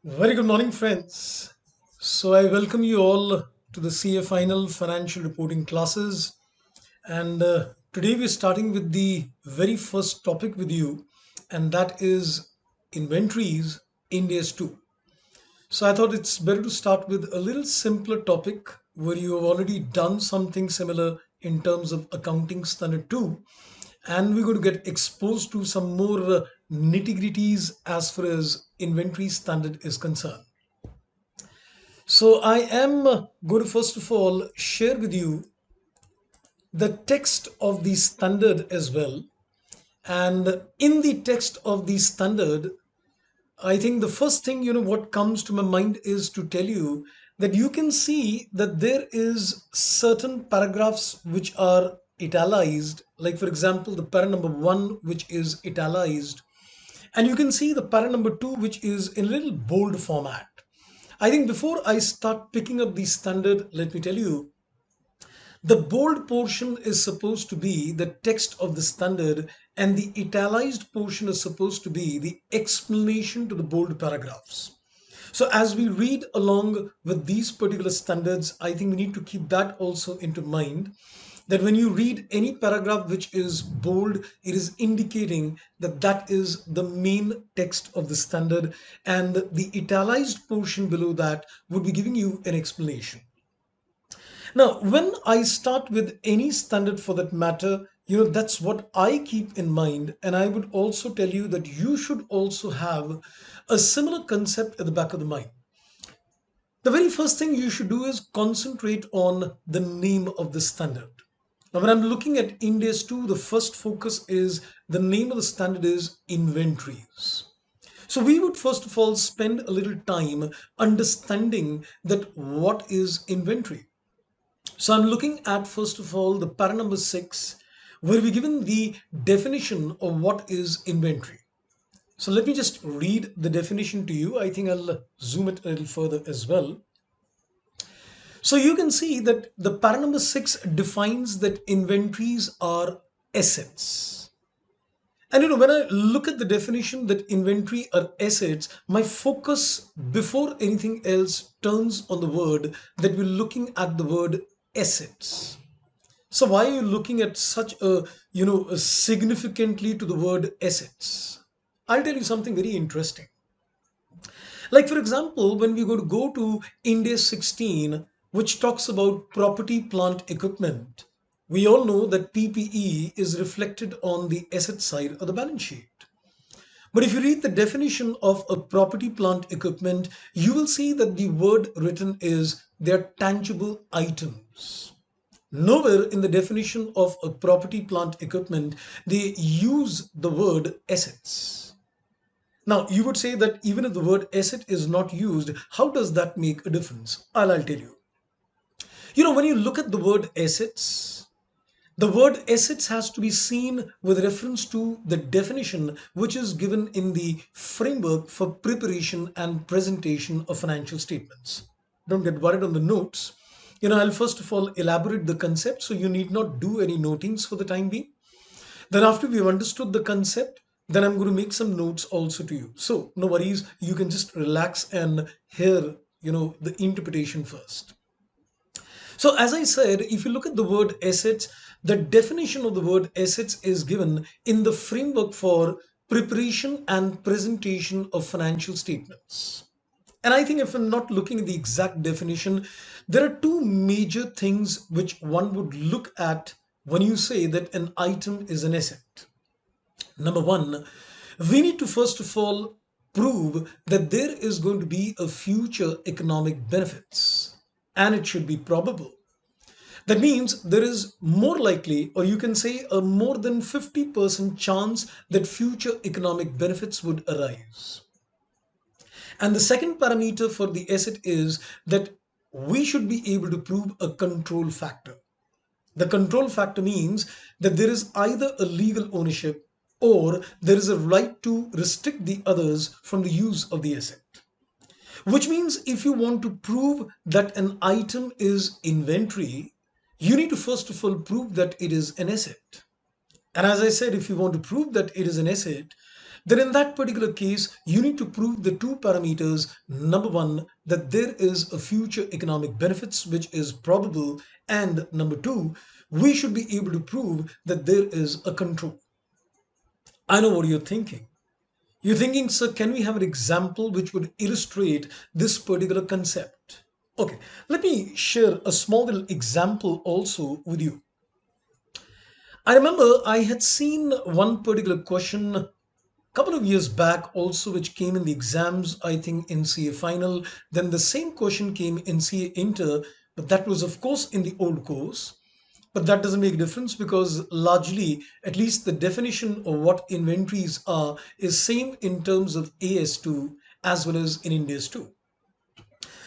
Very good morning, friends. So, I welcome you all to the CA Final Financial Reporting classes. And today we're starting with the very first topic with you, and that is inventories in days 2. So, I thought it's better to start with a little simpler topic where you have already done something similar in terms of accounting standard 2, and we're going to get exposed to some more nitty gritties as far as inventory standard is concerned. So I am going to first of all share with you the text of the standard as well. And in the text of the standard, I think the first thing, what comes to my mind is to tell you that you can see that there is certain paragraphs which are italicized, like for example, the para number 1, which is italicized, and you can see the para number 2, which is in a little bold format. I think before I start picking up the standard, let me tell you, the bold portion is supposed to be the text of the standard, and the italicized portion is supposed to be the explanation to the bold paragraphs. So, as we read along with these particular standards, I think we need to keep that also into mind, that when you read any paragraph which is bold, it is indicating that that is the main text of the standard, and the italicized portion below that would be giving you an explanation. Now, when I start with any standard for that matter, that's what I keep in mind. And I would also tell you that you should also have a similar concept at the back of the mind. The very first thing you should do is concentrate on the name of the standard. Now, when I'm looking at India's 2, the first focus is the name of the standard is inventories. So we would first of all spend a little time understanding that what is inventory. So I'm looking at first of all the para number 6, where we're given the definition of what is inventory. So let me just read the definition to you. I think I'll zoom it a little further as well. So you can see that the para number 6 defines that inventories are assets. And when I look at the definition that inventory are assets, my focus before anything else turns on the word that we're looking at the word assets. So why are you looking at such a significantly to the word assets? I'll tell you something very interesting. Like for example, when we go to India 16, which talks about property, plant, equipment, we all know that PPE is reflected on the asset side of the balance sheet. But if you read the definition of a property, plant, equipment, you will see that the word written is they're tangible items. Nowhere in the definition of a property, plant, equipment, they use the word assets. Now, you would say that even if the word asset is not used, how does that make a difference? I'll tell you. When you look at the word assets has to be seen with reference to the definition which is given in the framework for preparation and presentation of financial statements. Don't get worried on the notes. I'll first of all elaborate the concept, so you need not do any notings for the time being. Then after we've understood the concept, then I'm going to make some notes also to you. So no worries, you can just relax and hear, the interpretation first. So as I said, if you look at the word assets, the definition of the word assets is given in the framework for preparation and presentation of financial statements. And I think if I'm not looking at the exact definition, there are two major things which one would look at when you say that an item is an asset. Number one, we need to first of all prove that there is going to be a future economic benefits, and it should be probable. That means there is more likely, or you can say a more than 50% chance that future economic benefits would arise. And the second parameter for the asset is that we should be able to prove a control factor. The control factor means that there is either a legal ownership or there is a right to restrict the others from the use of the asset. Which means if you want to prove that an item is inventory, you need to first of all prove that it is an asset. And as I said, if you want to prove that it is an asset, then in that particular case, you need to prove the two parameters. Number one, that there is a future economic benefits which is probable, and number two, we should be able to prove that there is a control. I know what you're thinking. You're thinking, sir, can we have an example which would illustrate this particular concept? Okay, let me share a small little example also with you. I remember I had seen one particular question a couple of years back also, which came in the exams, I think in CA final. Then the same question came in CA inter, but that was of course in the old course. But that doesn't make a difference because largely, at least the definition of what inventories are is same in terms of AS2 as well as in India's 2.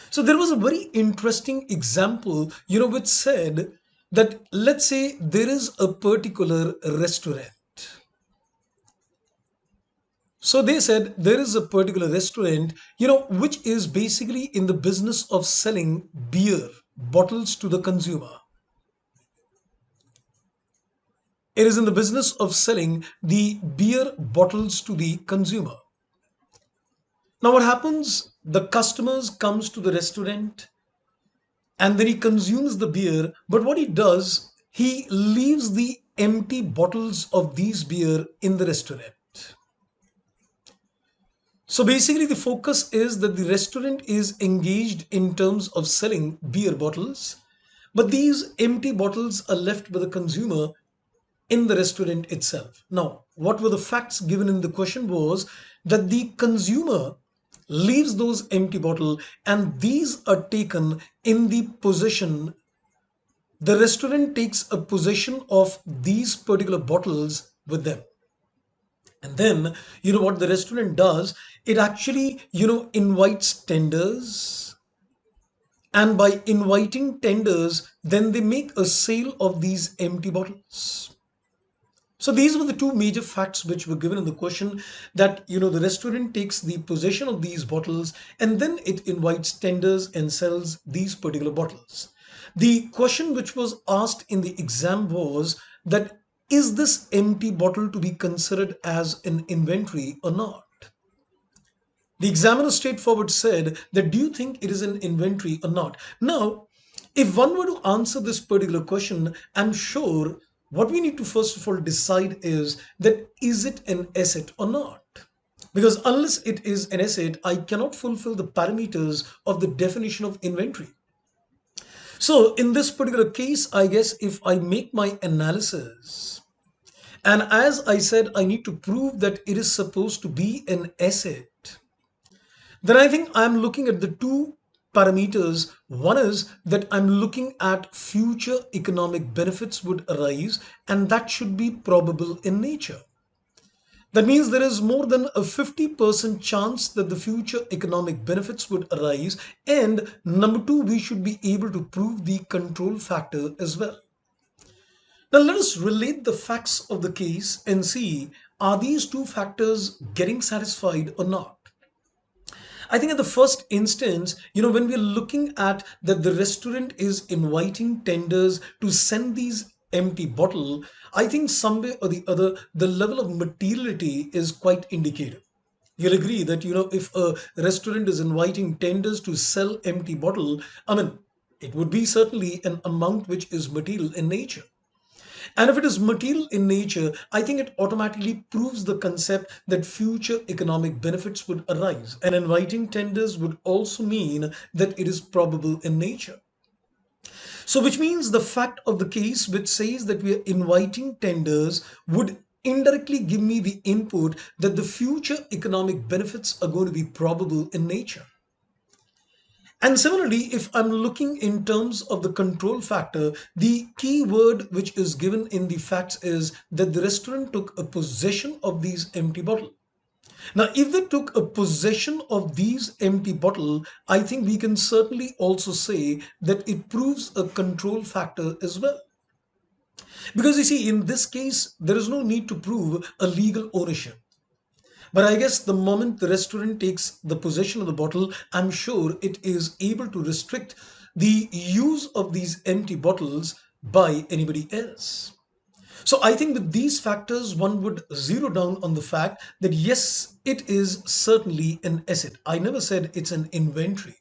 So there was a very interesting example, which said that let's say there is a particular restaurant. So they said there is a particular restaurant, which is basically in the business of selling beer bottles to the consumer. It is in the business of selling the beer bottles to the consumer. Now what happens? The customers comes to the restaurant and then he consumes the beer, but what he does, he leaves the empty bottles of these beer in the restaurant. So basically the focus is that the restaurant is engaged in terms of selling beer bottles, but these empty bottles are left by the consumer in the restaurant itself. Now, what were the facts given in the question was that the consumer leaves those empty bottle and these are taken in the possession. The restaurant takes a possession of these particular bottles with them. And then, what the restaurant does, it actually, invites tenders. And by inviting tenders, then they make a sale of these empty bottles. So these were the two major facts which were given in the question, that the restaurant takes the possession of these bottles and then it invites tenders and sells these particular bottles. The question which was asked in the exam was that is this empty bottle to be considered as an inventory or not? The examiner straightforward said that do you think it is an inventory or not? Now, if one were to answer this particular question, I'm sure what we need to first of all decide is that is it an asset or not? Because unless it is an asset, I cannot fulfill the parameters of the definition of inventory. So in this particular case, I guess if I make my analysis, and as I said, I need to prove that it is supposed to be an asset, then I think I'm looking at the two parameters. One is that I'm looking at future economic benefits would arise, and that should be probable in nature. That means there is more than a 50% chance that the future economic benefits would arise. And number two, we should be able to prove the control factor as well. Now let us relate the facts of the case and see, are these two factors getting satisfied or not? I think at the first instance, when we're looking at that the restaurant is inviting tenders to send these empty bottle, I think some way or the other, the level of materiality is quite indicative. You'll agree that, if a restaurant is inviting tenders to sell empty bottle, I mean, it would be certainly an amount which is material in nature. And if it is material in nature, I think it automatically proves the concept that future economic benefits would arise. And inviting tenders would also mean that it is probable in nature. So which means the fact of the case which says that we are inviting tenders would indirectly give me the input that the future economic benefits are going to be probable in nature. And similarly, if I'm looking in terms of the control factor, the key word which is given in the facts is that the restaurant took a possession of these empty bottles. Now, if they took a possession of these empty bottle, I think we can certainly also say that it proves a control factor as well. Because you see, in this case, there is no need to prove a legal ownership. But I guess the moment the restaurant takes the possession of the bottle, I'm sure it is able to restrict the use of these empty bottles by anybody else. So I think with these factors, one would zero down on the fact that yes, it is certainly an asset. I never said it's an inventory.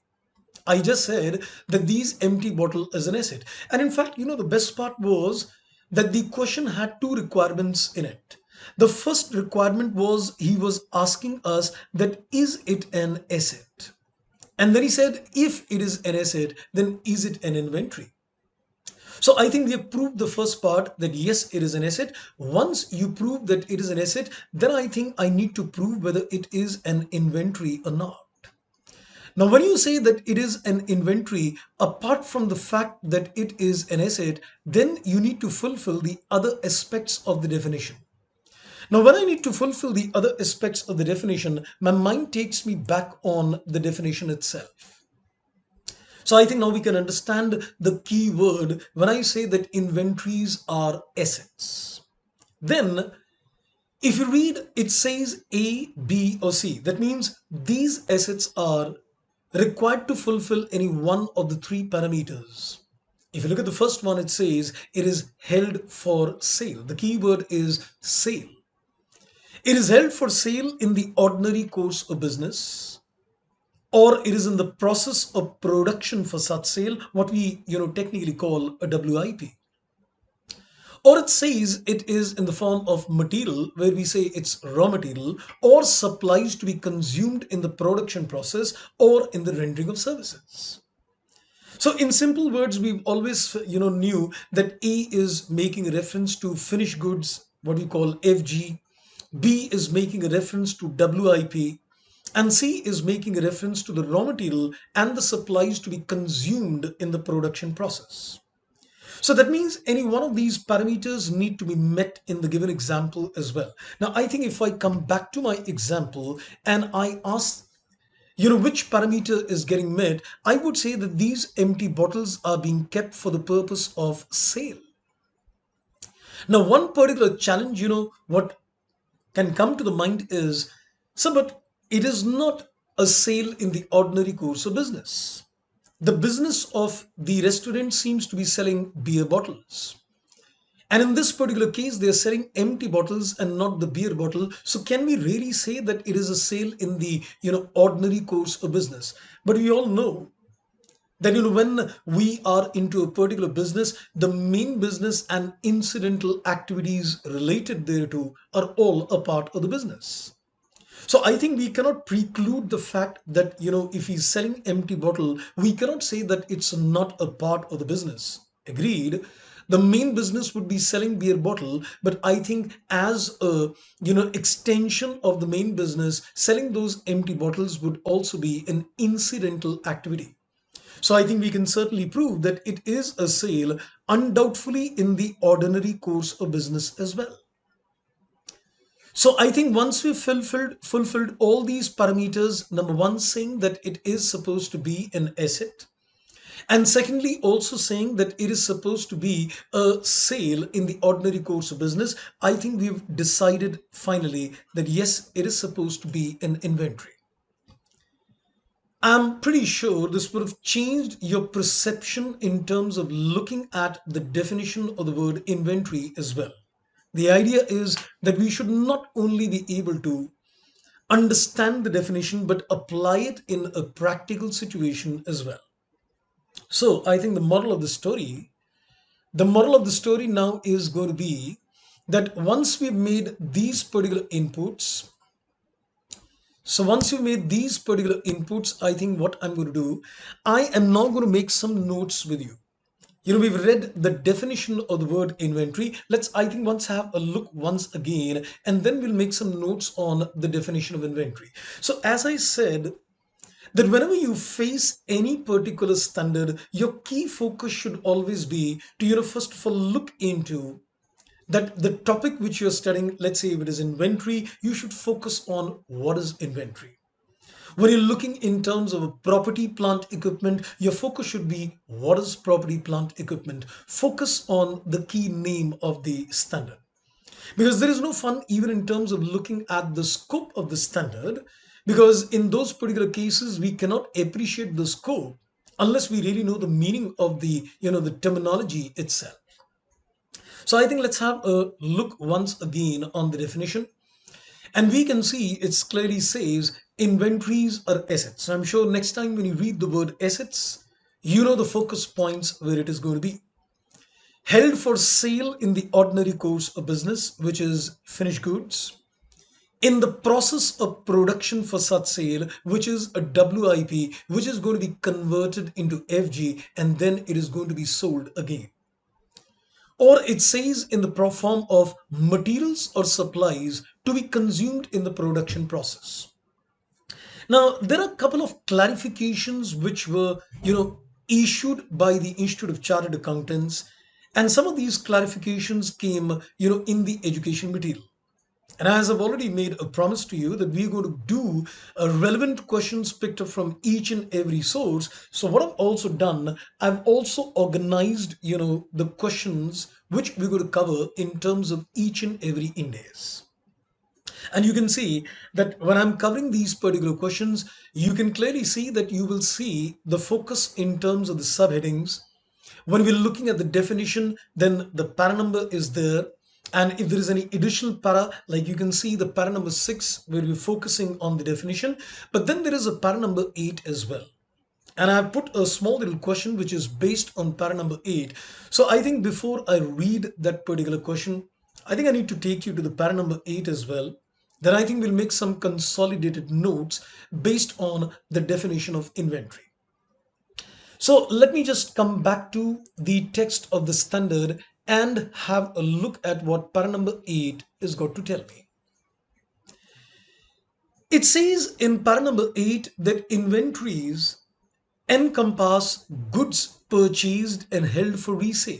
I just said that these empty bottle is an asset. And in fact, the best part was that the question had two requirements in it. The first requirement was he was asking us that is it an asset? And then he said, if it is an asset, then is it an inventory? So I think we have proved the first part that yes, it is an asset. Once you prove that it is an asset, then I think I need to prove whether it is an inventory or not. Now, when you say that it is an inventory, apart from the fact that it is an asset, then you need to fulfill the other aspects of the definition. Now, when I need to fulfill the other aspects of the definition, my mind takes me back on the definition itself. So I think now we can understand the key word when I say that inventories are assets. Then, if you read, it says A, B, or C. That means these assets are required to fulfill any one of the three parameters. If you look at the first one, it says it is held for sale. The key word is sale. It is held for sale in the ordinary course of business, or it is in the process of production for such sale, what we technically call a WIP. Or it says it is in the form of material, where we say it's raw material, or supplies to be consumed in the production process or in the rendering of services. So in simple words, we've always knew that A is making a reference to finished goods, what we call FG. B is making a reference to WIP, and C is making a reference to the raw material and the supplies to be consumed in the production process. So that means any one of these parameters need to be met in the given example as well. Now, I think if I come back to my example and I ask, which parameter is getting met, I would say that these empty bottles are being kept for the purpose of sale. Now, one particular challenge, what can come to the mind is, so but it is not a sale in the ordinary course of business. The business of the restaurant seems to be selling beer bottles. And in this particular case, they are selling empty bottles and not the beer bottle. So can we really say that it is a sale in the ordinary course of business? But we all know that when we are into a particular business, the main business and incidental activities related thereto are all a part of the business. So I think we cannot preclude the fact that if he's selling empty bottle, we cannot say that it's not a part of the business. Agreed. The main business would be selling beer bottle, but I think as a extension of the main business, selling those empty bottles would also be an incidental activity. So I think we can certainly prove that it is a sale, undoubtedly in the ordinary course of business as well. So I think once we've fulfilled all these parameters, number one, saying that it is supposed to be an asset, and secondly, also saying that it is supposed to be a sale in the ordinary course of business, I think we've decided finally that yes, it is supposed to be an inventory. I'm pretty sure this would have changed your perception in terms of looking at the definition of the word inventory as well. The idea is that we should not only be able to understand the definition but apply it in a practical situation as well. So I think the moral of the story now is going to be that once we've made these particular inputs, so once you've made these particular inputs, I think what I'm going to do, I am now going to make some notes with you. We've read the definition of the word inventory. Let's, I think, once have a look once again, and then we'll make some notes on the definition of inventory. So as I said, that whenever you face any particular standard, your key focus should always be to, first of all, look into that the topic which you're studying. Let's say if it is inventory, you should focus on what is inventory. When you're looking in terms of property, plant, equipment, your focus should be what is property, plant, equipment. Focus on the key name of the standard. Because there is no fun even in terms of looking at the scope of the standard, because in those particular cases, we cannot appreciate the scope unless we really know the meaning of the terminology itself. So I think let's have a look once again on the definition. And we can see it clearly says inventories are assets. So I'm sure next time when you read the word assets, you know the focus points where it is going to be. Held for sale in the ordinary course of business, which is finished goods. In the process of production for such sale, which is a WIP, which is going to be converted into FG and then it is going to be sold again. Or it says in the form of materials or supplies to be consumed in the production process. Now, there are a couple of clarifications which were, issued by the Institute of Chartered Accountants, and some of these clarifications came, in the education material. And as I've already made a promise to you that we're going to do relevant questions picked up from each and every source. So what I've also done, I've also organized, the questions which we're going to cover in terms of each and every index. And you can see that when I'm covering these particular questions, you can clearly see that you will see the focus in terms of the subheadings. When we're looking at the definition, then the para number is there. And if there is any additional para, like you can see the para number 6, where we're focusing on the definition, but then there is a para number 8 as well. And I've put a small little question which is based on para number 8. So I think before I read that particular question, I think I need to take you to the para number 8 as well. Then I think we'll make some consolidated notes based on the definition of inventory. So let me just come back to the text of the standard and have a look at what para number 8 is got to tell me. It says in para number 8 that inventories encompass goods purchased and held for resale.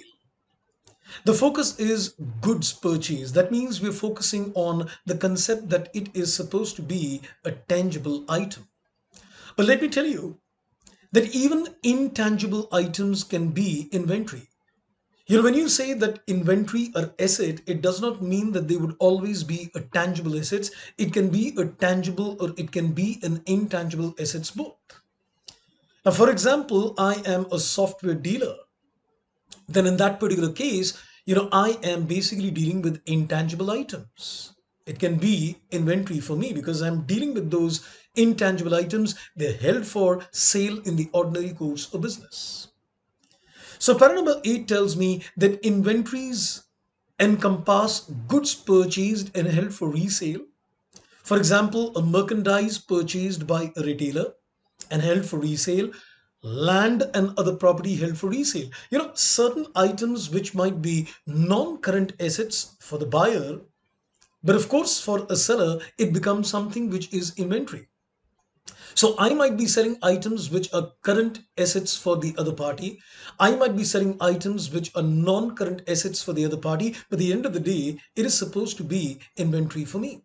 The focus is goods purchased. That means we're focusing on the concept that it is supposed to be a tangible item. But let me tell you that even intangible items can be inventory. When you say that inventory or asset, it does not mean that they would always be a tangible assets. It can be a tangible or it can be an intangible assets both. Now, for example, I am a software dealer. Then in that particular case, I am basically dealing with intangible items. It can be inventory for me because I'm dealing with those intangible items. They're held for sale in the ordinary course of business. So para number 8 tells me that inventories encompass goods purchased and held for resale. For example, a merchandise purchased by a retailer and held for resale, land and other property held for resale. Certain items which might be non-current assets for the buyer, but of course for a seller, it becomes something which is inventory. So I might be selling items which are current assets for the other party. I might be selling items which are non-current assets for the other party. But at the end of the day, it is supposed to be inventory for me.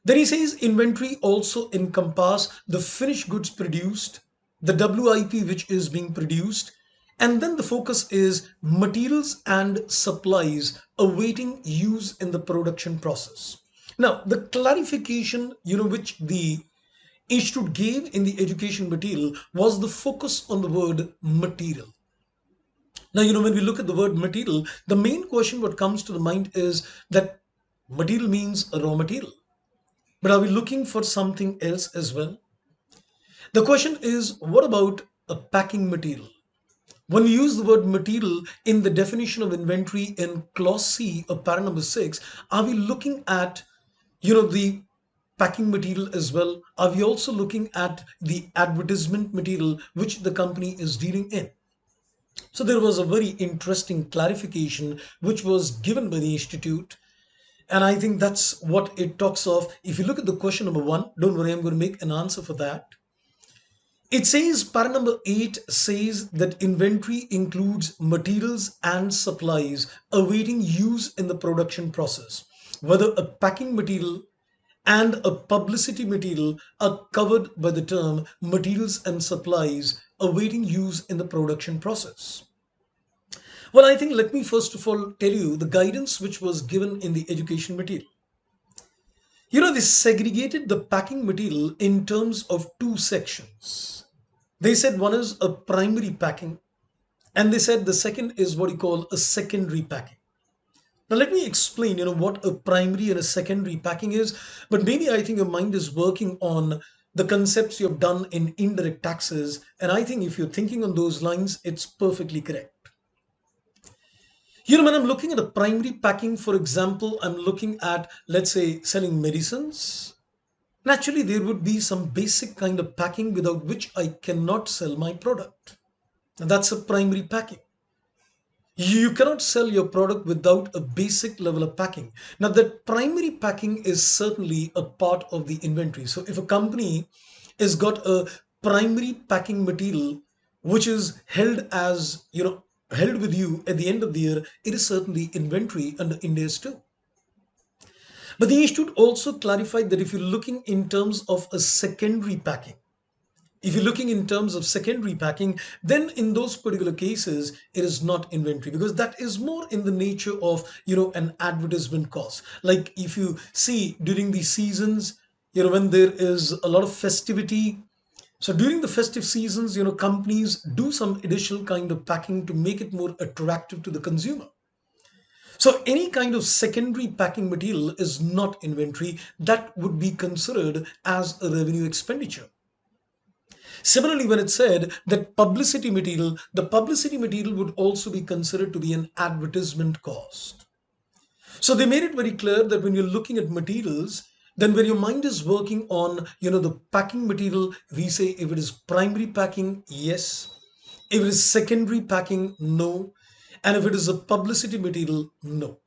Then he says inventory also encompass the finished goods produced, the WIP which is being produced, and then the focus is materials and supplies awaiting use in the production process. Now, the clarification, which the institute gave in the education material was the focus on the word material. Now, when we look at the word material, the main question what comes to the mind is that material means a raw material. But are we looking for something else as well? The question is, what about a packing material? When we use the word material in the definition of inventory in clause C of para number 6, are we looking at, the packing material as well? Are we also looking at the advertisement material which the company is dealing in? So there was a very interesting clarification which was given by the institute. And I think that's what it talks of. If you look at the question number 1, don't worry, I'm going to make an answer for that. It says, para number 8 says that inventory includes materials and supplies awaiting use in the production process. Whether a packing material and a publicity material are covered by the term materials and supplies awaiting use in the production process. Well, I think let me first of all tell you the guidance which was given in the education material. They segregated the packing material in terms of two sections. They said one is a primary packing, and they said the second is what you call a secondary packing. Now let me explain, what a primary and a secondary packing is. But maybe I think your mind is working on the concepts you've done in indirect taxes, and I think if you're thinking on those lines, it's perfectly correct. When I'm looking at a primary packing, for example, I'm looking at, let's say, selling medicines. Naturally, there would be some basic kind of packing without which I cannot sell my product. And that's a primary packing. You cannot sell your product without a basic level of packing. Now, that primary packing is certainly a part of the inventory. So, if a company has got a primary packing material which is held as, held with you at the end of the year, it is certainly inventory under India's too. But the institute also clarified that if you're looking in terms of a secondary packing, if you're looking in terms of secondary packing, then in those particular cases, it is not inventory because that is more in the nature of, an advertisement cost. Like if you see during the seasons, when there is a lot of festivity. So during the festive seasons, companies do some additional kind of packing to make it more attractive to the consumer. So any kind of secondary packing material is not inventory. That would be considered as a revenue expenditure. Similarly, when it said that publicity material, the publicity material would also be considered to be an advertisement cost. So they made it very clear that when you're looking at materials, then when your mind is working on, the packing material, we say if it is primary packing, yes. If it is secondary packing, no. And if it is a publicity material, no.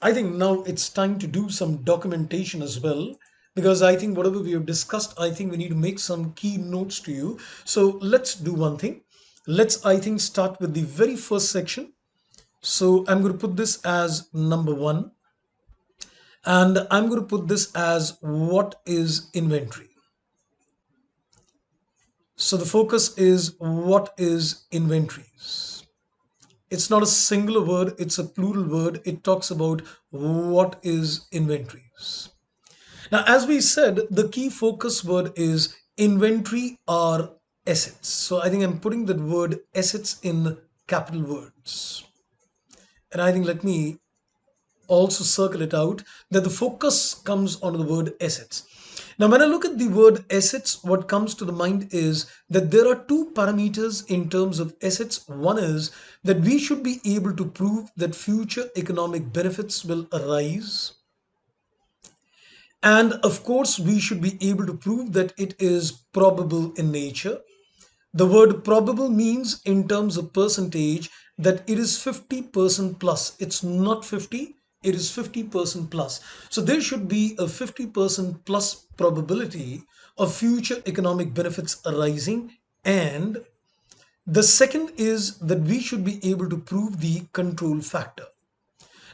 I think now it's time to do some documentation as well because I think whatever we have discussed, I think we need to make some key notes to you. So let's do one thing. Let's, I think, start with the very first section. So I'm going to put this as number one, and I'm going to put this as what is inventory. So the focus is what is inventories. It's not a singular word, it's a plural word. It talks about what is inventories. Now, as we said, the key focus word is inventory or assets. So I think I'm putting that word assets in capital words. And I think let me also circle it out that the focus comes on the word assets. Now, when I look at the word assets, what comes to the mind is that there are two parameters in terms of assets. One is that we should be able to prove that future economic benefits will arise. And of course, we should be able to prove that it is probable in nature. The word probable means in terms of percentage that it is 50% plus. It's not 50, it is 50% plus. So there should be a 50% plus probability of future economic benefits arising. And the second is that we should be able to prove the control factor.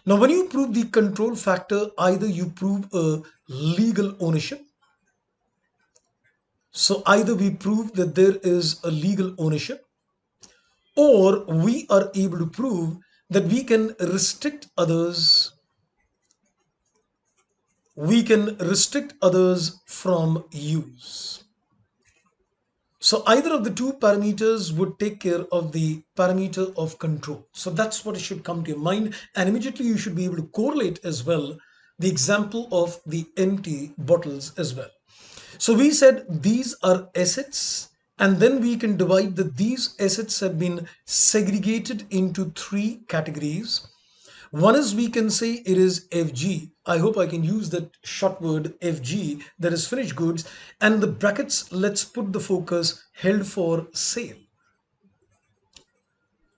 Now, when you prove the control factor, either you prove a legal ownership. So either we prove that there is a legal ownership, or we are able to prove that we can restrict others from use. So either of the two parameters would take care of the parameter of control. So that's what should come to your mind, and immediately you should be able to correlate as well the example of the empty bottles as well. So we said these are assets, and then we can divide that these assets have been segregated into three categories. One is we can say it is FG. I hope I can use that short word FG, that is finished goods. And the brackets, let's put the focus held for sale.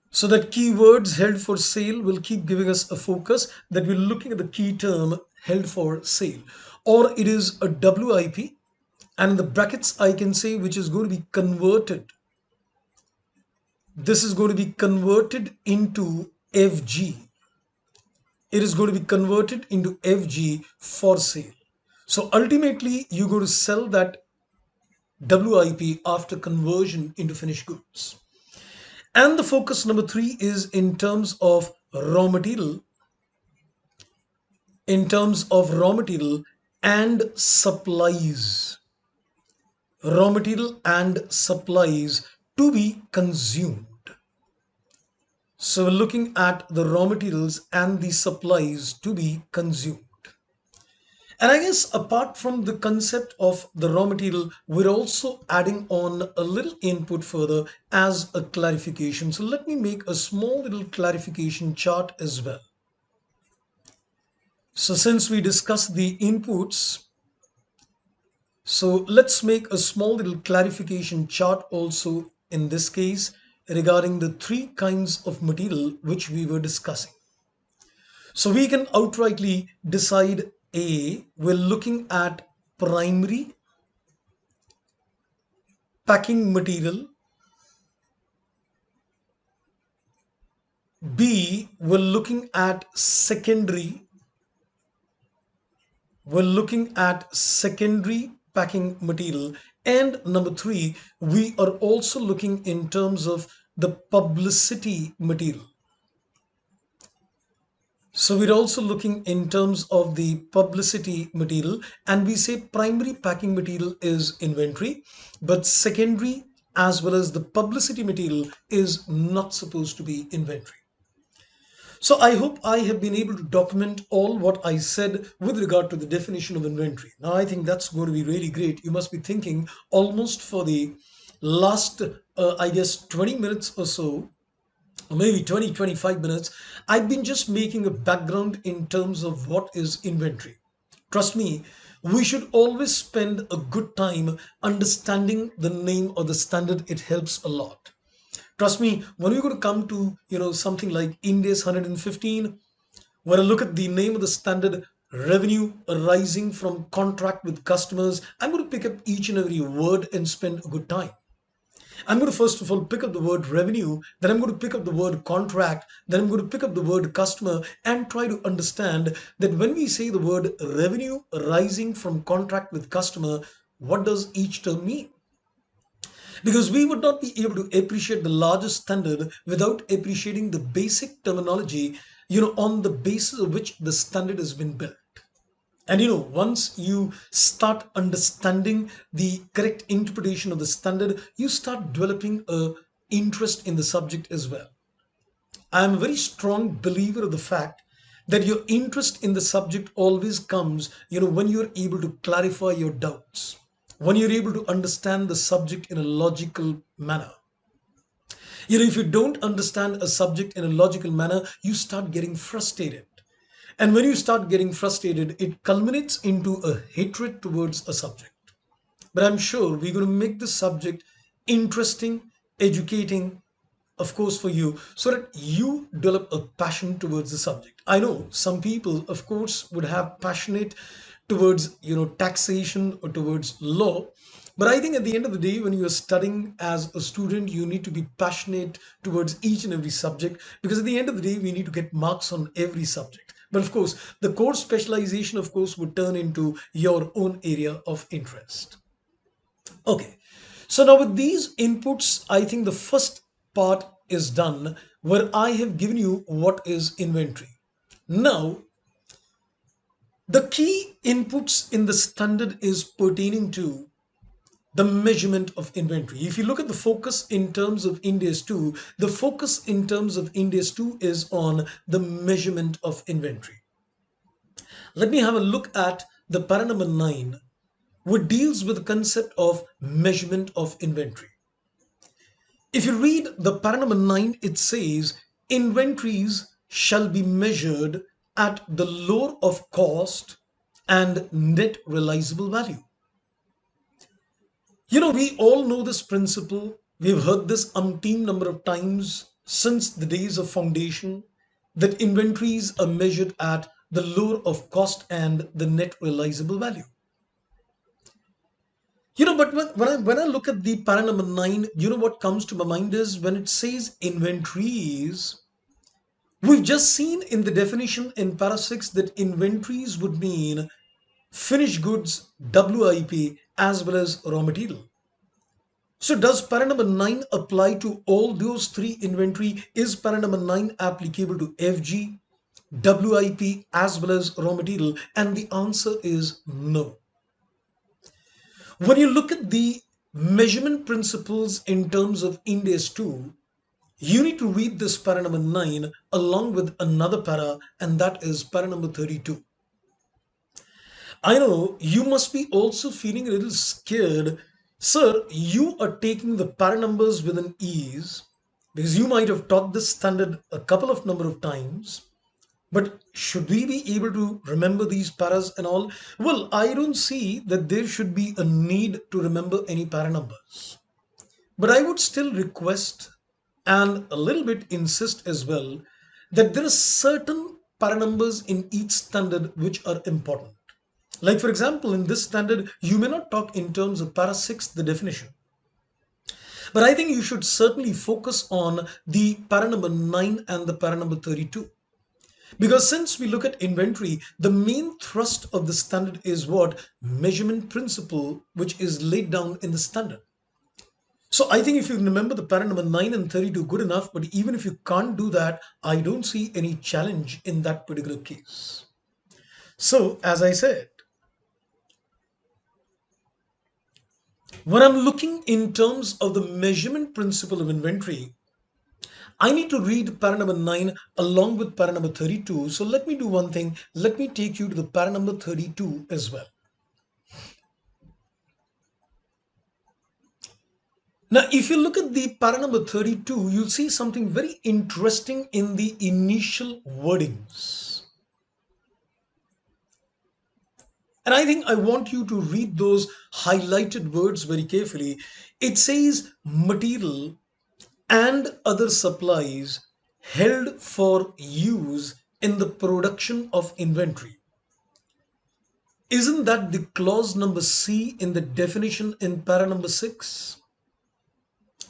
So that keywords held for sale will keep giving us a focus that we're looking at the key term held for sale. Or it is a WIP. And in the brackets, I can say which is going to be converted. This is going to be converted into FG. It is going to be converted into FG for sale. So ultimately, you're going to sell that WIP after conversion into finished goods. And the focus number three is in terms of raw material, and supplies. Raw material and supplies to be consumed. So we're looking at the raw materials and the supplies to be consumed. And I guess apart from the concept of the raw material, we're also adding on a little input further as a clarification. So let me make a small little clarification chart as well. So since we discussed the inputs, so let's make a small little clarification chart also in this case regarding the three kinds of material which we were discussing. So we can outrightly decide A, we're looking at primary packing material. B, we're looking at secondary packing material. And number three, we are also looking in terms of the publicity material. So we're also looking in terms of the publicity material, and we say primary packing material is inventory, but secondary as well as the publicity material is not supposed to be inventory. So I hope I have been able to document all what I said with regard to the definition of inventory. Now I think that's going to be really great. You must be thinking almost for the last, I guess, 20 minutes or so, or maybe 20-25 minutes, I've been just making a background in terms of what is inventory. Trust me, we should always spend a good time understanding the name or the standard. It helps a lot. Trust me, when we're going to come to something like India's 115, when I look at the name of the standard, revenue arising from contract with customers, I'm going to pick up each and every word and spend a good time. I'm going to first of all pick up the word revenue, then I'm going to pick up the word contract, then I'm going to pick up the word customer and try to understand that when we say the word revenue arising from contract with customer, what does each term mean? Because we would not be able to appreciate the larger standard without appreciating the basic terminology, on the basis of which the standard has been built. And once you start understanding the correct interpretation of the standard, you start developing a interest in the subject as well. I am a very strong believer of the fact that your interest in the subject always comes, when you're able to clarify your doubts, when you're able to understand the subject in a logical manner. If you don't understand a subject in a logical manner, you start getting frustrated. And when you start getting frustrated, it culminates into a hatred towards a subject. But I'm sure we're going to make this subject interesting, educating, of course, for you, so that you develop a passion towards the subject. I know some people, of course, would have passionate towards, taxation or towards law. But I think at the end of the day, when you are studying as a student, you need to be passionate towards each and every subject, because at the end of the day, we need to get marks on every subject. But of course, the course specialization, of course, would turn into your own area of interest. Okay. So now with these inputs, I think the first part is done where I have given you what is inventory. Now, the key inputs in the standard is pertaining to the measurement of inventory. If you look at the focus in terms of India's 2, the focus in terms of India's 2 is on the measurement of inventory. Let me have a look at the para number 9, which deals with the concept of measurement of inventory. If you read the para number 9, it says inventories shall be measured at the lower of cost and net realizable value. We all know this principle. We've heard this umpteen number of times since the days of foundation, that inventories are measured at the lower of cost and the net realizable value. But when I look at the para number 9, what comes to my mind is when it says inventories, we've just seen in the definition in para 6 that inventories would mean finished goods, WIP, as well as raw material. So does para number 9 apply to all those three inventory? Is para number 9 applicable to FG, WIP, as well as raw material? And the answer is no. When you look at the measurement principles in terms of Ind AS 2, you need to read this para number 9 along with another para, and that is para number 32. I know you must be also feeling a little scared. Sir, you are taking the para numbers with an ease because you might have taught this standard a couple of number of times. But should we be able to remember these paras and all? Well, I don't see that there should be a need to remember any para numbers. But I would still request and a little bit insist as well that there are certain para numbers in each standard which are important. Like, for example, in this standard, you may not talk in terms of para 6, the definition. But I think you should certainly focus on the para number 9 and the para number 32. Because since we look at inventory, the main thrust of the standard is what? Measurement principle, which is laid down in the standard. So I think if you remember the para number 9 and 32 good enough, but even if you can't do that, I don't see any challenge in that particular case. So as I said, when I'm looking in terms of the measurement principle of inventory, I need to read para number 9 along with para number 32. So let me do one thing. Let me take you to the para number 32 as well. Now, if you look at the para number 32, you'll see something very interesting in the initial wordings. And I think I want you to read those highlighted words very carefully. It says material and other supplies held for use in the production of inventory. Isn't that the clause number C in the definition in para number 6?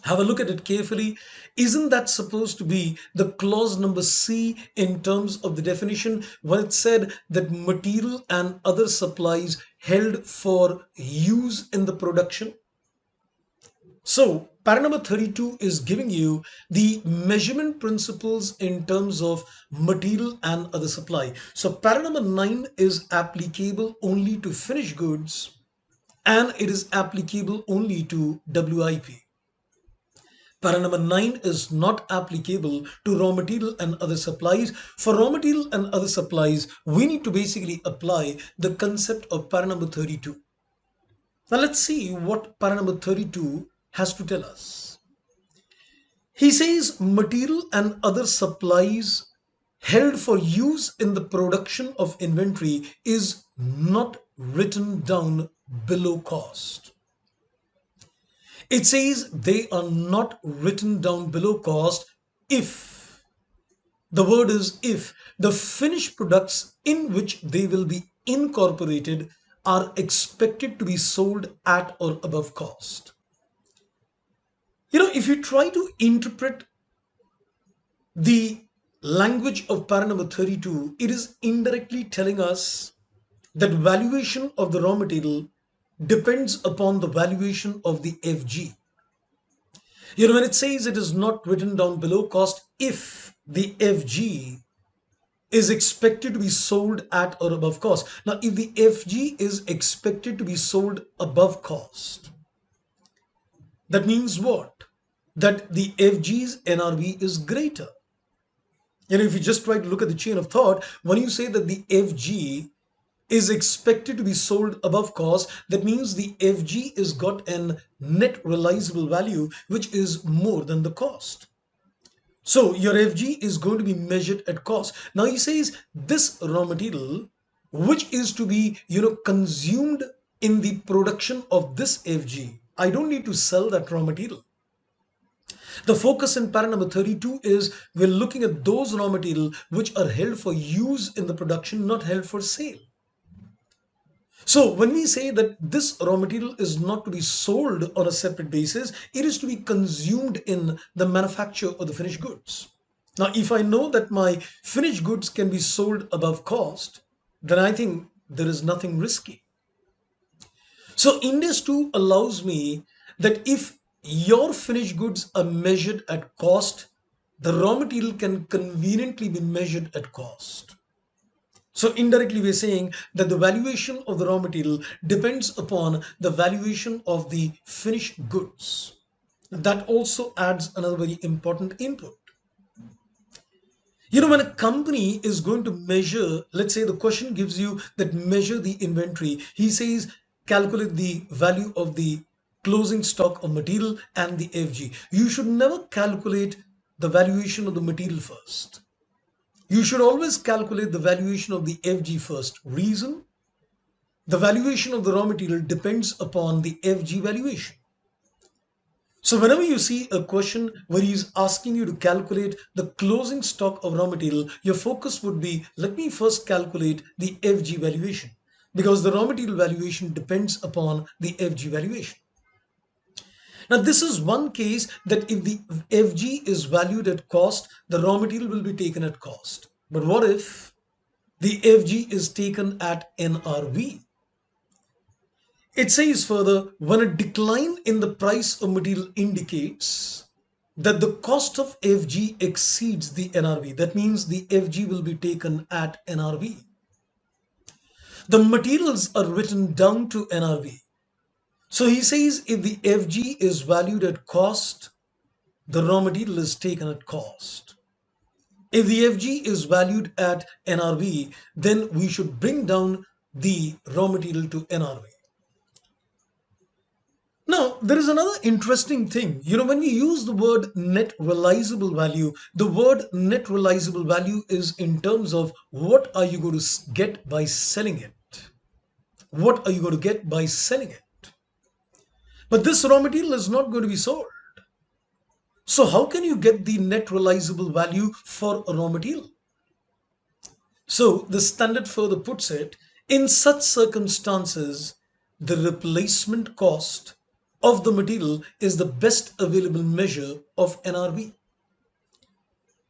Have a look at it carefully. Isn't that supposed to be the clause number C in terms of the definition when it said that material and other supplies held for use in the production? So, para number 32 is giving you the measurement principles in terms of material and other supply. So, para number 9 is applicable only to finished goods and it is applicable only to WIP. Para number 9 is not applicable to raw material and other supplies. For raw material and other supplies, we need to basically apply the concept of para number 32. Now let's see what para number 32 has to tell us. He says material and other supplies held for use in the production of inventory is not written down below cost. It says they are not written down below cost if, the word is if, the finished products in which they will be incorporated are expected to be sold at or above cost. If you try to interpret the language of para number 32, it is indirectly telling us that valuation of the raw material depends upon the valuation of the FG. When it says it is not written down below cost if the FG is expected to be sold at or above cost. Now, if the FG is expected to be sold above cost, that means what? That the FG's NRV is greater. If you just try to look at the chain of thought, when you say that the FG is expected to be sold above cost, that means the FG is got an net realizable value which is more than the cost. So your FG is going to be measured at cost. Now he says this raw material which is to be consumed in the production of this FG, I don't need to sell that raw material. The focus in para number 32 is we're looking at those raw material which are held for use in the production, not held for sale. So when we say that this raw material is not to be sold on a separate basis, it is to be consumed in the manufacture of the finished goods. Now, if I know that my finished goods can be sold above cost, then I think there is nothing risky. So Index 2 allows me that if your finished goods are measured at cost, the raw material can conveniently be measured at cost. So indirectly we're saying that the valuation of the raw material depends upon the valuation of the finished goods. that also adds another very important input. When a company is going to measure, let's say the question gives you that measure the inventory, he says calculate the value of the closing stock of material and the FG. You should never calculate the valuation of the material first. You should always calculate the valuation of the FG first. Reason? The valuation of the raw material depends upon the FG valuation. So whenever you see a question where he's asking you to calculate the closing stock of raw material, your focus would be, let me first calculate the FG valuation, because the raw material valuation depends upon the FG valuation. Now this is one case that if the FG is valued at cost, the raw material will be taken at cost. But what if the FG is taken at NRV? It says further, when a decline in the price of material indicates that the cost of FG exceeds the NRV, that means the FG will be taken at NRV. The materials are written down to NRV. So he says if the FG is valued at cost, the raw material is taken at cost. If the FG is valued at NRV, then we should bring down the raw material to NRV. Now, there is another interesting thing. When we use the word net realizable value, the word net realizable value is in terms of what are you going to get by selling it? What are you going to get by selling it? But this raw material is not going to be sold. So how can you get the net realizable value for a raw material? So the standard further puts it, in such circumstances, the replacement cost of the material is the best available measure of NRV.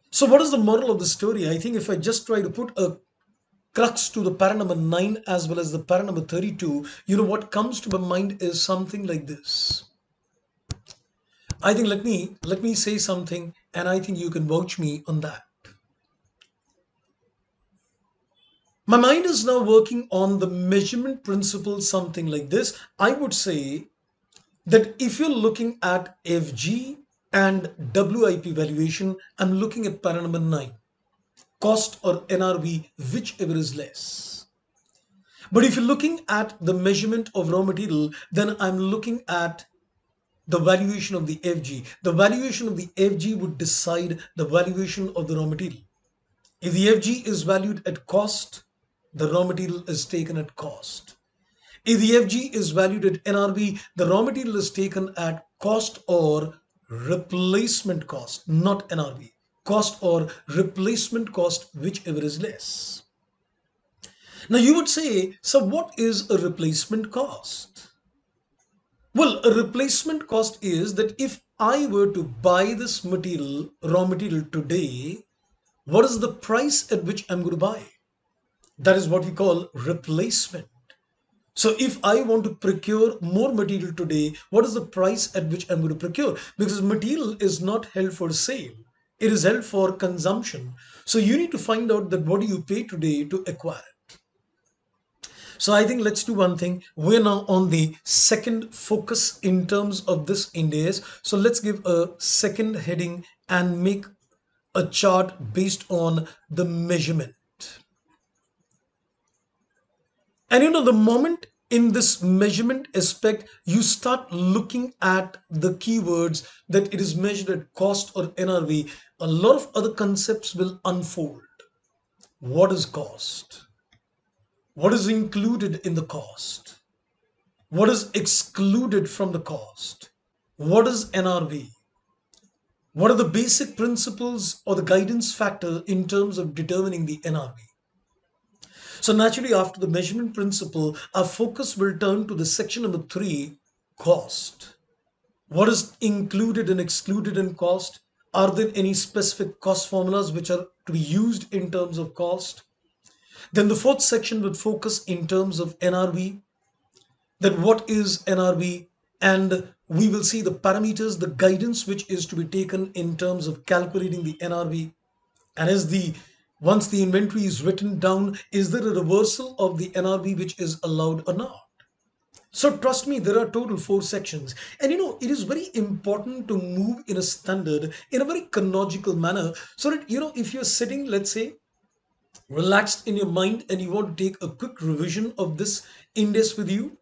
So what is the moral of the story? I think if I just try to put a crux to the para number 9 as well as the para number 32, what comes to my mind is something like this. I think let me say something, and I think you can vouch me on that. My mind is now working on the measurement principle, something like this. I would say that if you're looking at FG and WIP valuation, I'm looking at para number 9, cost or NRV, whichever is less. But if you're looking at the measurement of raw material, then I'm looking at the valuation of the FG. The valuation of the FG would decide the valuation of the raw material. If the FG is valued at cost, the raw material is taken at cost. If the FG is valued at NRV, the raw material is taken at cost or replacement cost, not NRV. Cost or replacement cost, whichever is less. Now you would say, so what is a replacement cost? Well, a replacement cost is that if I were to buy this material, raw material today, what is the price at which I'm going to buy? That is what we call replacement. So if I want to procure more material today, what is the price at which I'm going to procure? Because material is not held for sale. It is held for consumption. So you need to find out that what do you pay today to acquire it. So I think let's do one thing. We're now on the second focus in terms of this Ind AS. So let's give a second heading and make a chart based on the measurement. And the moment in this measurement aspect, you start looking at the keywords that it is measured at cost or NRV, a lot of other concepts will unfold. What is cost? What is included in the cost? What is excluded from the cost? What is NRV? What are the basic principles or the guidance factor in terms of determining the NRV? So naturally, after the measurement principle, our focus will turn to the section number 3, cost. What is included and excluded in cost? Are there any specific cost formulas which are to be used in terms of cost? Then the fourth section would focus in terms of NRV. That what is NRV? And we will see the parameters, the guidance which is to be taken in terms of calculating the NRV. And once the inventory is written down, is there a reversal of the NRV which is allowed or not? So trust me, there are total four sections. And it is very important to move in a standard in a very chronological manner so that, if you're sitting, let's say, relaxed in your mind and you want to take a quick revision of this index with you,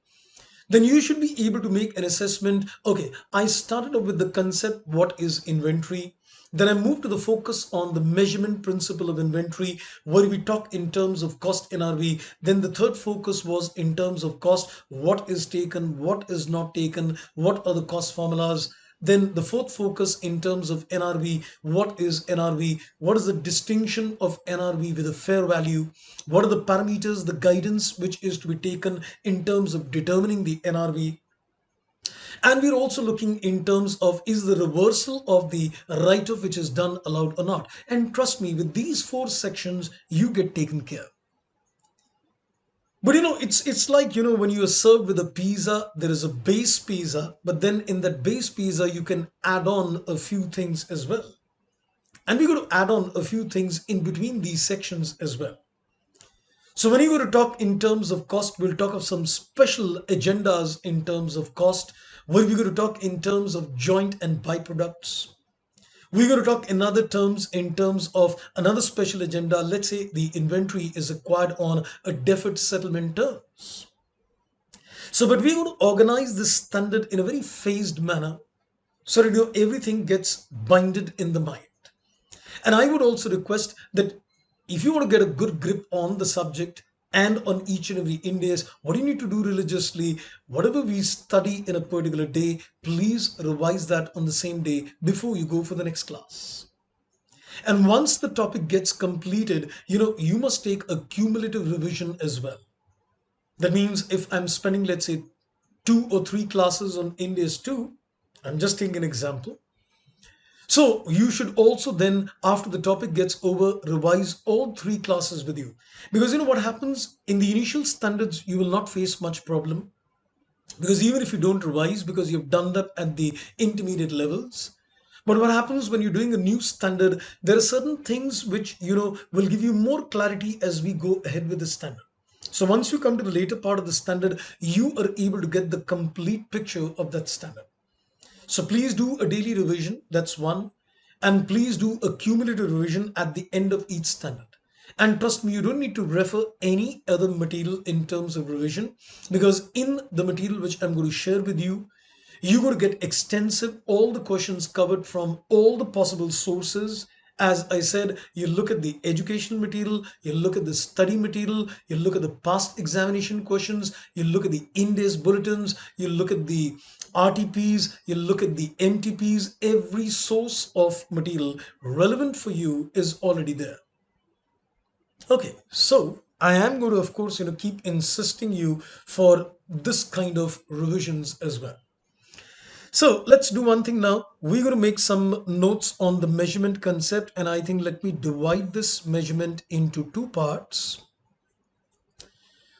then you should be able to make an assessment. Okay, I started off with the concept, what is inventory? Then I moved to the focus on the measurement principle of inventory, where we talk in terms of cost NRV. Then the third focus was in terms of cost, what is taken, what is not taken, what are the cost formulas. Then the fourth focus in terms of NRV, what is NRV? What is the distinction of NRV with a fair value? What are the parameters, the guidance which is to be taken in terms of determining the NRV? And we're also looking in terms of, is the reversal of the write-off which is done allowed or not? And trust me, with these four sections, you get taken care. But it's like, when you are served with a pizza, there is a base pizza, but then in that base pizza, you can add on a few things as well. And we're going to add on a few things in between these sections as well. So when you're going to talk in terms of cost, we'll talk of some special agendas in terms of cost. Where we're going to talk in terms of joint and byproducts. We're going to talk in other terms in terms of another special agenda. Let's say the inventory is acquired on a deferred settlement terms. So, but we're going to organize this standard in a very phased manner so that everything gets binded in the mind. And I would also request that if you want to get a good grip on the subject and on each and every index, what you need to do religiously, whatever we study in a particular day, please revise that on the same day before you go for the next class. And once the topic gets completed, you must take a cumulative revision as well. That means if I'm spending, let's say, 2 or 3 classes on Index 2, I'm just taking an example. So you should also then, after the topic gets over, revise all 3 classes with you. Because what happens in the initial standards, you will not face much problem. Because even if you don't revise, because you've done that at the intermediate levels. But what happens when you're doing a new standard, there are certain things which, will give you more clarity as we go ahead with the standard. So once you come to the later part of the standard, you are able to get the complete picture of that standard. So please do a daily revision, that's one. And please do a cumulative revision at the end of each standard. And trust me, you don't need to refer any other material in terms of revision, because in the material which I'm going to share with you, you're going to get extensive, all the questions covered from all the possible sources. As I said, you look at the educational material, you look at the study material, you look at the past examination questions, you look at the in-days bulletins, you look at the RTPs, you look at the MTPs. Every source of material relevant for you is already there. Okay, so I am going to, of course, keep insisting you for this kind of revisions as well. So let's do one thing now. We're going to make some notes on the measurement concept, and I think let me divide this measurement into 2 parts.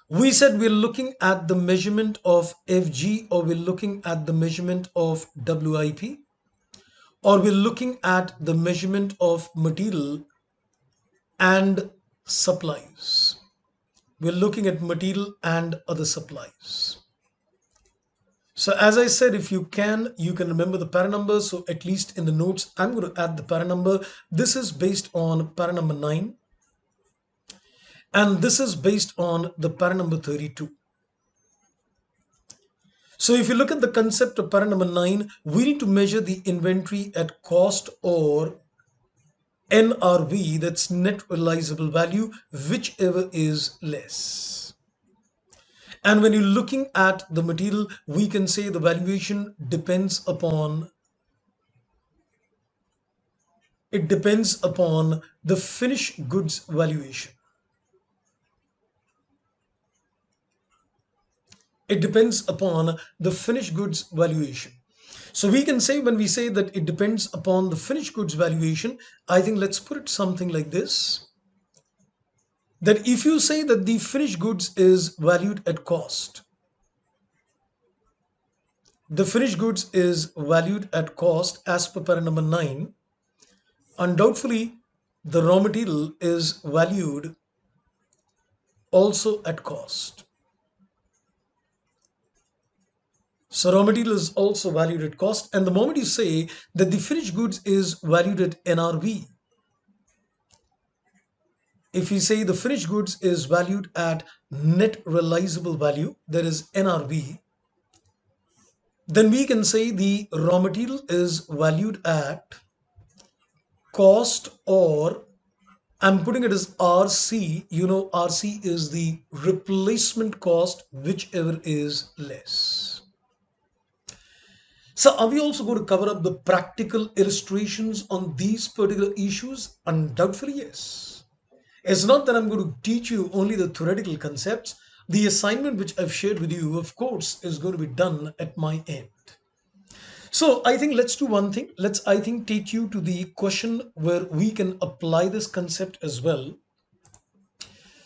We said we're looking at the measurement of FG, or we're looking at the measurement of WIP, or we're looking at the measurement of material and supplies. We're looking at material and other supplies. So as I said, if you can remember the para number. So at least in the notes, I'm going to add the para number. This is based on para number 9. And this is based on the para number 32. So if you look at the concept of para number 9, we need to measure the inventory at cost, or NRV, that's net realizable value, whichever is less. And when you're looking at the material, we can say the valuation depends upon the finished goods valuation. It depends upon the finished goods valuation. So we can say, when we say that it depends upon the finished goods valuation, I think let's put it something like this. That if you say that the finished goods is valued at cost, the finished goods is valued at cost as per para number 9, undoubtedly the raw material is valued also at cost. So raw material is also valued at cost. And the moment you say that the finished goods is valued at NRV, if we say the finished goods is valued at net realizable value, that is NRV, then we can say the raw material is valued at cost, or I'm putting it as RC. You know, RC is the replacement cost, whichever is less. So, are we also going to cover up the practical illustrations on these particular issues? Undoubtedly, yes. It's not that I'm going to teach you only the theoretical concepts. The assignment which I've shared with you, of course, is going to be done at my end. So I think let's do one thing. Let's, I think, take you to the question where we can apply this concept as well.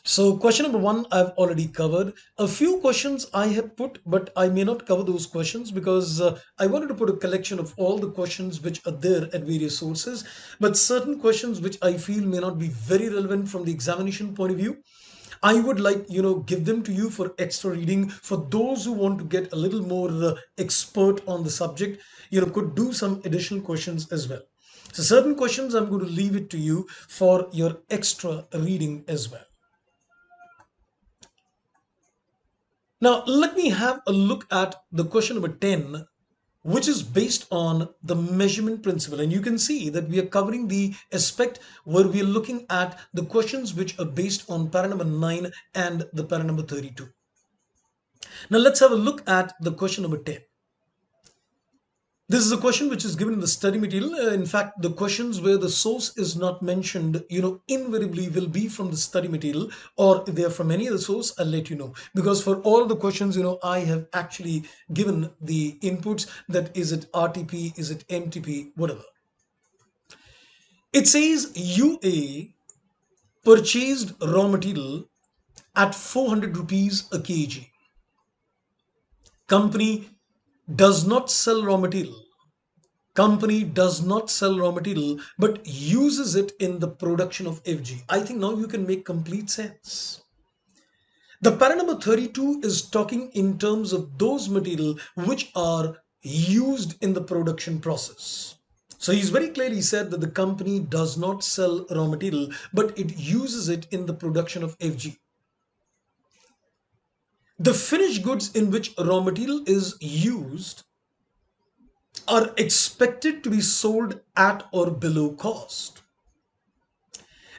So question number one, I've already covered. A few questions I have put, but I may not cover those questions because I wanted to put a collection of all the questions which are there at various sources. But certain questions which I feel may not be very relevant from the examination point of view, I would like, give them to you for extra reading. For those who want to get a little more expert on the subject, could do some additional questions as well. So certain questions I'm going to leave it to you for your extra reading as well. Now, let me have a look at the question number 10, which is based on the measurement principle. And you can see that we are covering the aspect where we are looking at the questions which are based on para number 9 and the para number 32. Now, let's have a look at the question number 10. This is a question which is given in the study material. In fact, the questions where the source is not mentioned, invariably will be from the study material, or if they are from any other source, I'll let you know. Because for all the questions, I have actually given the inputs, that is it RTP, is it MTP, whatever. It says UA purchased raw material at 400 rupees a kg. Company does not sell raw material. Company does not sell raw material but uses it in the production of FG. I think now you can make complete sense. The para number 32 is talking in terms of those material which are used in the production process. So he's very clearly said that the company does not sell raw material but it uses it in the production of FG. The finished goods in which raw material is used are expected to be sold at or below cost.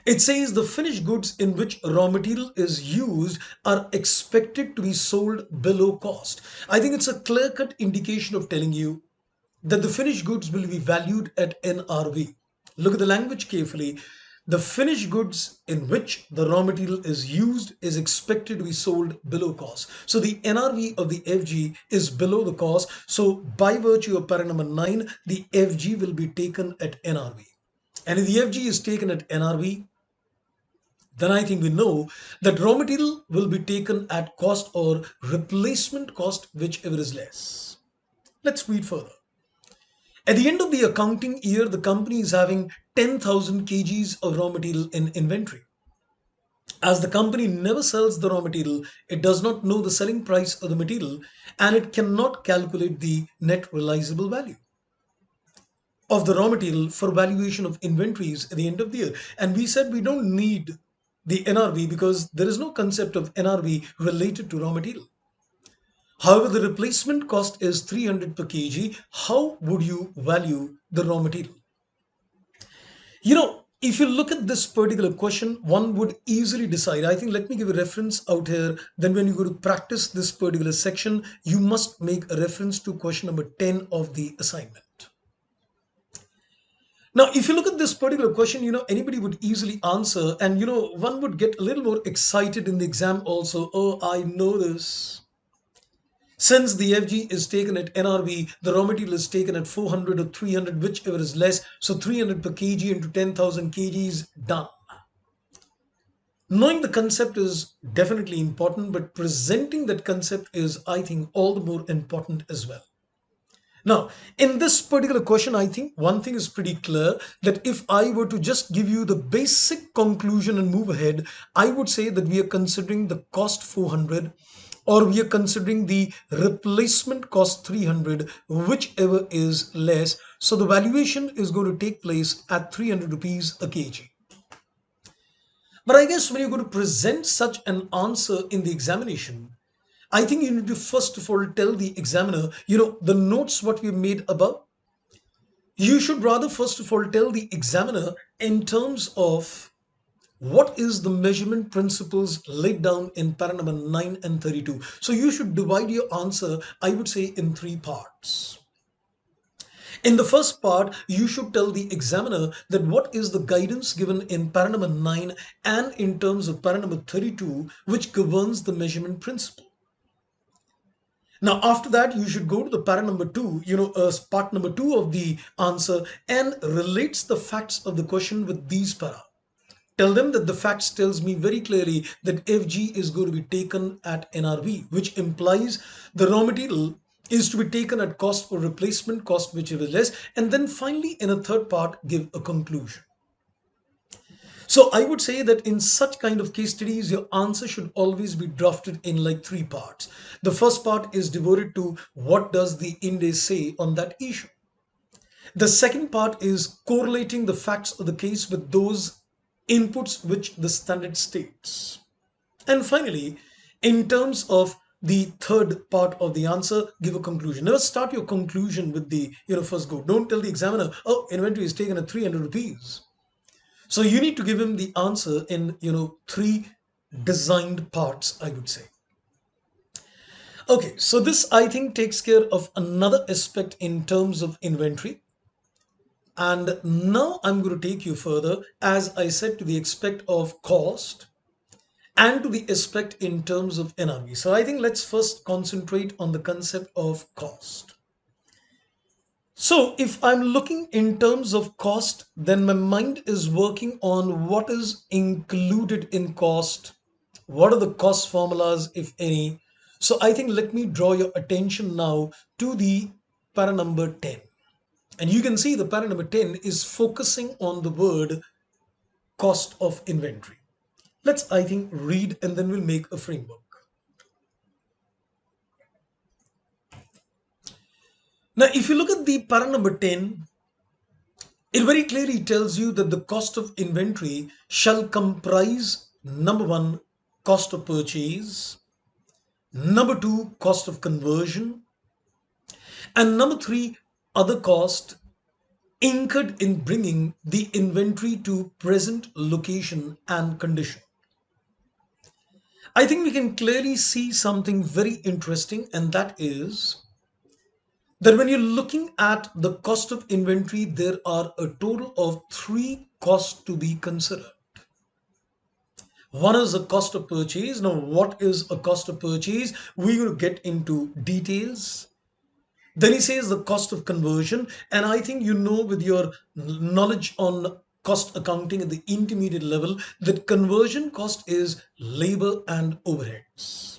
It says the finished goods in which raw material is used are expected to be sold below cost. I think it's a clear-cut indication of telling you that the finished goods will be valued at NRV. Look at the language carefully. The finished goods in which the raw material is used is expected to be sold below cost. So the NRV of the FG is below the cost. So by virtue of para number 9, the FG will be taken at NRV. And if the FG is taken at NRV, then I think we know that raw material will be taken at cost or replacement cost, whichever is less. Let's read further. At the end of the accounting year, the company is having 10,000 kgs of raw material in inventory. As the company never sells the raw material, it does not know the selling price of the material and it cannot calculate the net realizable value of the raw material for valuation of inventories at the end of the year. And we said we don't need the NRV because there is no concept of NRV related to raw material. However, the replacement cost is 300 per kg. How would you value the raw material? If you look at this particular question, one would easily decide. I think let me give a reference out here. Then when you go to practice this particular section, you must make a reference to question number 10 of the assignment. Now, if you look at this particular question, anybody would easily answer, and, one would get a little more excited in the exam also. Oh, I know this. Since the FG is taken at NRV, the raw material is taken at 400 or 300, whichever is less. So 300 per kg into 10,000 kgs, done. Knowing the concept is definitely important, but presenting that concept is, I think, all the more important as well. Now, in this particular question, I think one thing is pretty clear, that if I were to just give you the basic conclusion and move ahead, I would say that we are considering the cost 400 or we are considering the replacement cost 300, whichever is less. So the valuation is going to take place at 300 rupees a kg. But I guess when you're going to present such an answer in the examination, I think you need to first of all tell the examiner, the notes what we made above. You should rather first of all tell the examiner in terms of what is the measurement principles laid down in para number 9 and 32. So you should divide your answer, I would say, in three parts. In the first part, you should tell the examiner that what is the guidance given in para number 9 and in terms of para number 32, which governs the measurement principle. Now, after that, you should go to the para number 2, part number 2 of the answer, and relates the facts of the question with these para. Tell them that the facts tells me very clearly that FG is going to be taken at NRV, which implies the raw material is to be taken at cost or replacement cost, whichever is less. And then finally, in a third part, give a conclusion. So I would say that in such kind of case studies, your answer should always be drafted in like three parts. The first part is devoted to what does the index say on that issue. The second part is correlating the facts of the case with those inputs which the standard states. And finally, in terms of the third part of the answer, give a conclusion. Never start your conclusion with the first go. Don't tell the examiner, oh, inventory is taken at 300 rupees. So you need to give him the answer in three designed parts, I would say. Okay, so this I think takes care of another aspect in terms of inventory. And now I'm going to take you further, as I said, to the aspect of cost and to the aspect in terms of NRV. So I think let's first concentrate on the concept of cost. So if I'm looking in terms of cost, then my mind is working on what is included in cost. What are the cost formulas, if any? So I think let me draw your attention now to the para number 10. And you can see the para number 10 is focusing on the word cost of inventory. Let's, I think, read and then we'll make a framework. Now, if you look at the para number 10, it very clearly tells you that the cost of inventory shall comprise number one, cost of purchase, number two, cost of conversion, and number three, other cost incurred in bringing the inventory to present location and condition. I think we can clearly see something very interesting, and that is that when you're looking at the cost of inventory, there are a total of three costs to be considered. One is the cost of purchase. Now, what is a cost of purchase? We will get into details. Then he says the cost of conversion. And I think with your knowledge on cost accounting at the intermediate level, that conversion cost is labor and overheads.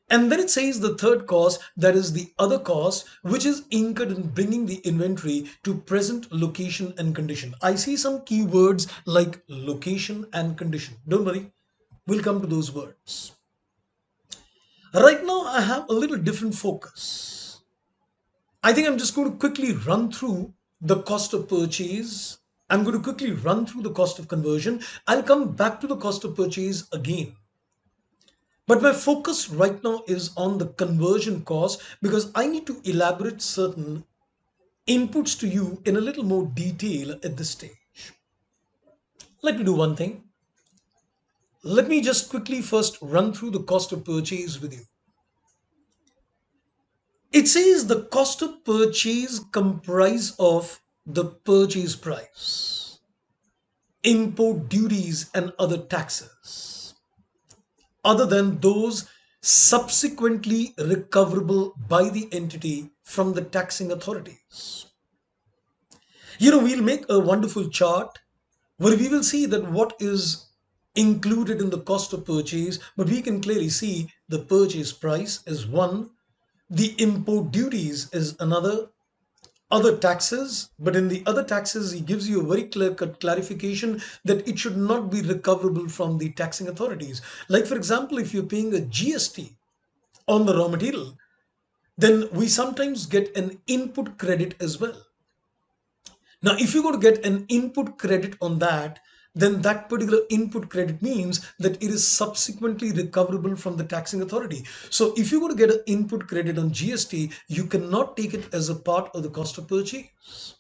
And then it says the third cost, that is the other cost, which is incurred in bringing the inventory to present location and condition. I see some keywords like location and condition. Don't worry, we'll come to those words. Right now, I have a little different focus. I think I'm just going to quickly run through the cost of purchase. I'm going to quickly run through the cost of conversion. I'll come back to the cost of purchase again. But my focus right now is on the conversion cost because I need to elaborate certain inputs to you in a little more detail at this stage. Let me do one thing. Let me just quickly first run through the cost of purchase with you. It says the cost of purchase comprise of the purchase price, import duties and other taxes, other than those subsequently recoverable by the entity from the taxing authorities. We'll make a wonderful chart where we will see that what is included in the cost of purchase, but we can clearly see the purchase price is one, the import duties is another, other taxes, but in the other taxes, he gives you a very clear cut clarification that it should not be recoverable from the taxing authorities. Like, for example, if you're paying a GST on the raw material, then we sometimes get an input credit as well. Now, if you're going to get an input credit on that, then that particular input credit means that it is subsequently recoverable from the taxing authority. So if you're going to get an input credit on GST, you cannot take it as a part of the cost of purchase.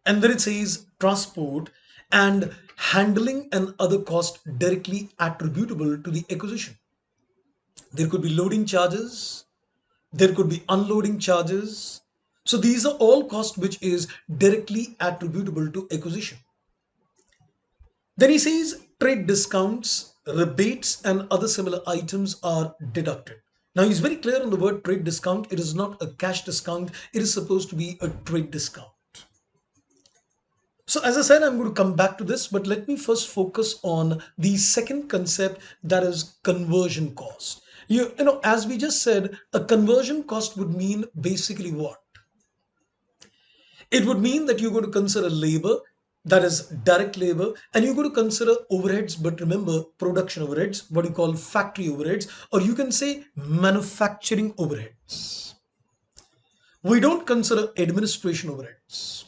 And then it says transport and handling and other costs directly attributable to the acquisition. There could be loading charges, there could be unloading charges. So these are all costs which is directly attributable to acquisition. Then he says trade discounts, rebates, and other similar items are deducted. Now he's very clear on the word trade discount. It is not a cash discount, it is supposed to be a trade discount. So, as I said, I'm going to come back to this, but let me first focus on the second concept, that is conversion cost. As we just said, a conversion cost would mean basically what? It would mean that you're going to consider labor, that is direct labor, and you're going to consider overheads, but remember production overheads, what you call factory overheads, or you can say manufacturing overheads. We don't consider administration overheads.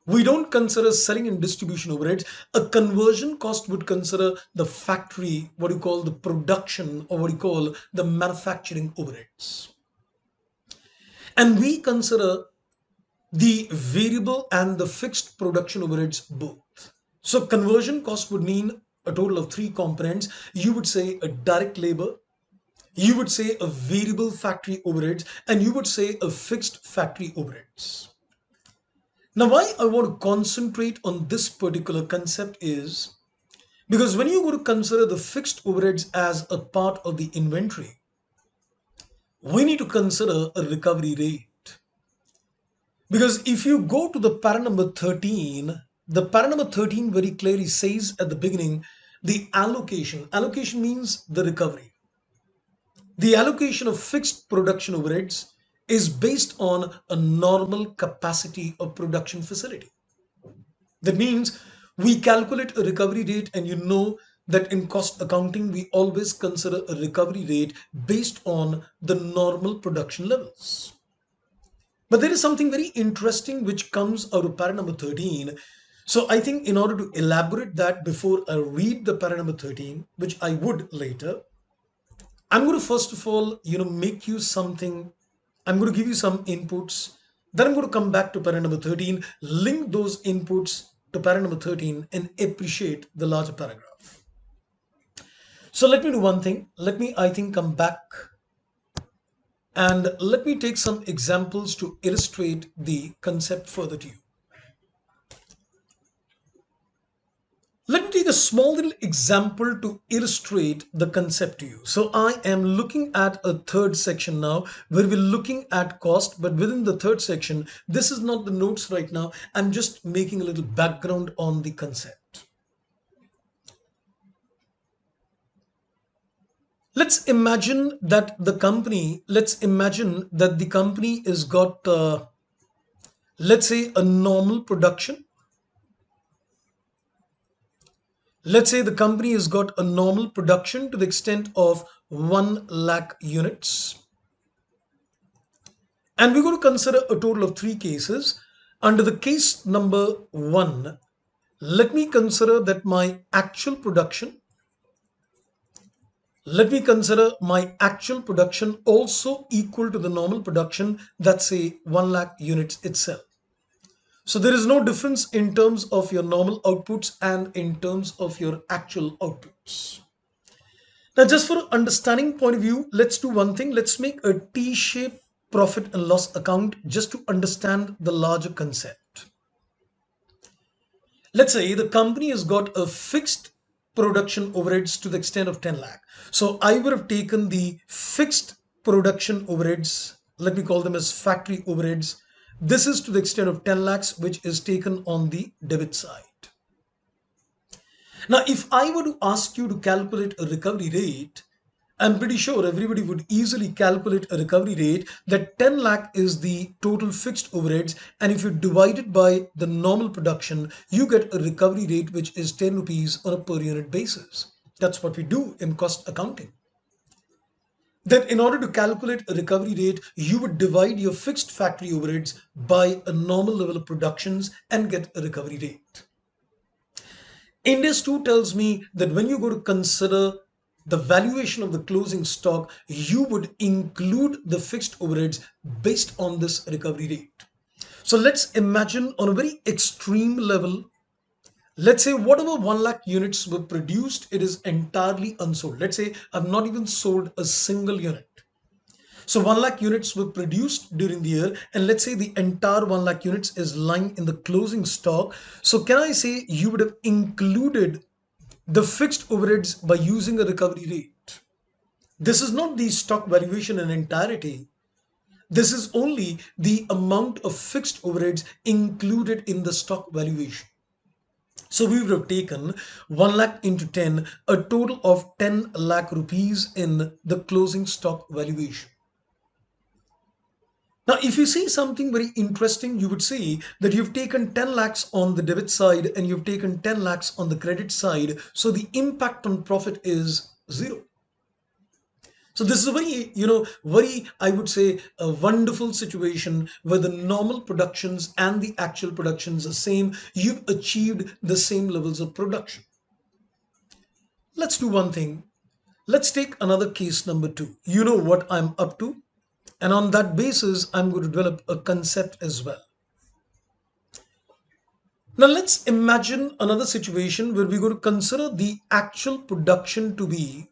We don't consider selling and distribution overheads. A conversion cost would consider the factory, what you call the production, or what you call the manufacturing overheads. And we consider the variable and the fixed production overheads both. So conversion cost would mean a total of three components. You would say a direct labor, you would say a variable factory overheads, and you would say a fixed factory overheads. Now, why I want to concentrate on this particular concept is because when you go to consider the fixed overheads as a part of the inventory, we need to consider a recovery rate. Because if you go to the para number 13, the para number 13 very clearly says at the beginning, the allocation. Allocation means the recovery. The allocation of fixed production overheads is based on a normal capacity of production facility. That means we calculate a recovery rate, and you know that in cost accounting, we always consider a recovery rate based on the normal production levels. But there is something very interesting which comes out of para number 13. So I think in order to elaborate that before I read the para number 13, which I would later, I'm going to first of all, make you something. I'm going to give you some inputs. Then I'm going to come back to para number 13, link those inputs to para number 13 and appreciate the larger paragraph. So let me do one thing. Let me, I think, come back and let me take some examples to illustrate the concept further to you. Let me take a small little example to illustrate the concept to you. So I am looking at a third section now where we're looking at cost, but within the third section, this is not the notes right now. I'm just making a little background on the concept. Let's imagine that the company has got, let's say, a normal production. Let's say the company has got a normal production to the extent of 1 lakh units. And we're going to consider a total of three cases. Under the case number 1, let me consider that my actual production, also equal to the normal production, that's say 1 lakh units itself. So there is no difference in terms of your normal outputs and in terms of your actual outputs. Now, just for understanding point of view, let's do one thing. Let's make a T-shaped profit and loss account just to understand the larger concept. Let's say the company has got a fixed production overheads to the extent of 10 lakh. So I would have taken the fixed production overheads, let me call them as factory overheads. This is to the extent of 10 lakhs, which is taken on the debit side. Now, if I were to ask you to calculate a recovery rate, I'm pretty sure everybody would easily calculate a recovery rate that 10 lakh is the total fixed overheads, and if you divide it by the normal production, you get a recovery rate which is 10 rupees on a per unit basis. That's what we do in cost accounting. Then in order to calculate a recovery rate, you would divide your fixed factory overheads by a normal level of productions and get a recovery rate. Index 2 tells me that when you go to consider the valuation of the closing stock, you would include the fixed overheads based on this recovery rate. So let's imagine on a very extreme level, let's say whatever 1 lakh units were produced, it is entirely unsold. Let's say I've not even sold a single unit. So 1 lakh units were produced during the year, and let's say the entire 1 lakh units is lying in the closing stock. So can I say you would have included the fixed overheads by using a recovery rate? This is not the stock valuation in entirety. This is only the amount of fixed overheads included in the stock valuation. So we would have taken 1 lakh into 10, a total of 10 lakh rupees in the closing stock valuation. Now, if you see something very interesting, you would see that you've taken 10 lakhs on the debit side and you've taken 10 lakhs on the credit side. So the impact on profit is zero. So this is a very, I would say, a wonderful situation where the normal productions and the actual productions are same. You've achieved the same levels of production. Let's do one thing. Let's take another case number 2. You know what I'm up to. And on that basis, I'm going to develop a concept as well. Now let's imagine another situation where we're going to consider the actual production to be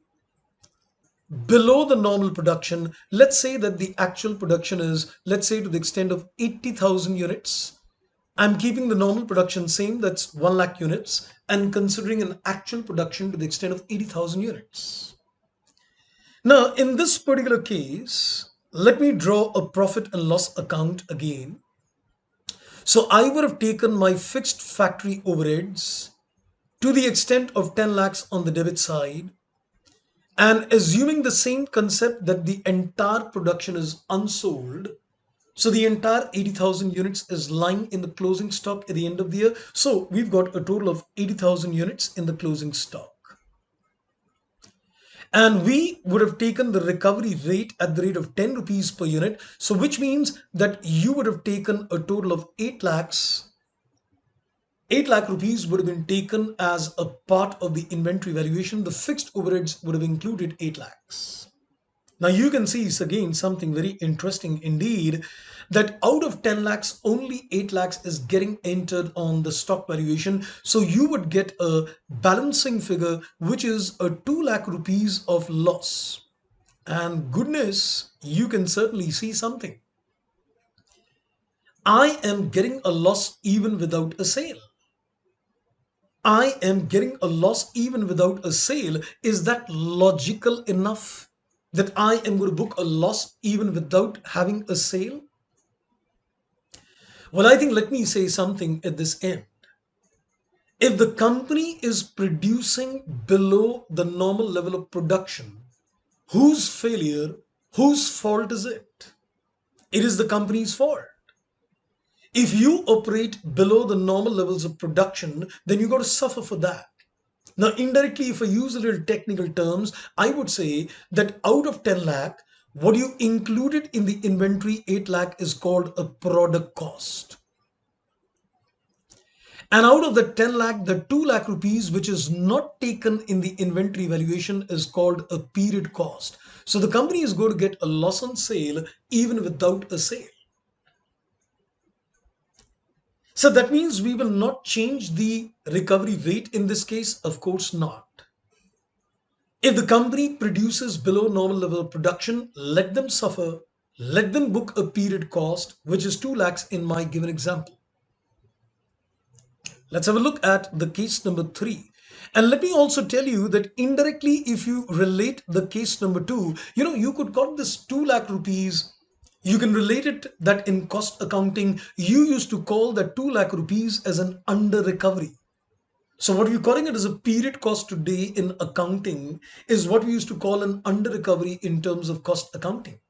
below the normal production. Let's say that the actual production is, let's say, to the extent of 80,000 units. I'm keeping the normal production same, that's 1 lakh units, and considering an actual production to the extent of 80,000 units. Now, in this particular case, let me draw a profit and loss account again. So I would have taken my fixed factory overheads to the extent of 10 lakhs on the debit side, and assuming the same concept that the entire production is unsold. So the entire 80,000 units is lying in the closing stock at the end of the year. So we've got a total of 80,000 units in the closing stock. And we would have taken the recovery rate at the rate of 10 rupees per unit. So which means that you would have taken a total of 8 lakhs. 8 lakh rupees would have been taken as a part of the inventory valuation. The fixed overheads would have included 8 lakhs. Now you can see it's again something very interesting indeed, that out of 10 lakhs, only 8 lakhs is getting entered on the stock valuation. So you would get a balancing figure, which is a 2 lakh rupees of loss. And goodness, you can certainly see something. I am getting a loss even without a sale. I am getting a loss even without a sale. Is that logical enough that I am going to book a loss even without having a sale? Well, I think let me say something at this end. If the company is producing below the normal level of production, whose failure, whose fault is it? It is the company's fault. If you operate below the normal levels of production, then you got to suffer for that. Now, indirectly, if I use a little technical terms, I would say that out of 10 lakh, what you included in the inventory 8 lakh is called a product cost. And out of the 10 lakh, the 2 lakh rupees, which is not taken in the inventory valuation, is called a period cost. So the company is going to get a loss on sale even without a sale. So that means we will not change the recovery rate in this case? Of course not. If the company produces below normal level of production, let them suffer. Let them book a period cost, which is 2 lakhs in my given example. Let's have a look at the case number 3. And let me also tell you that indirectly, if you relate the case number 2, you could call this 2 lakh rupees. You can relate it that in cost accounting, you used to call that 2 lakh rupees as an under recovery. So what we're calling it as a period cost today in accounting is what we used to call an under recovery in terms of cost accounting.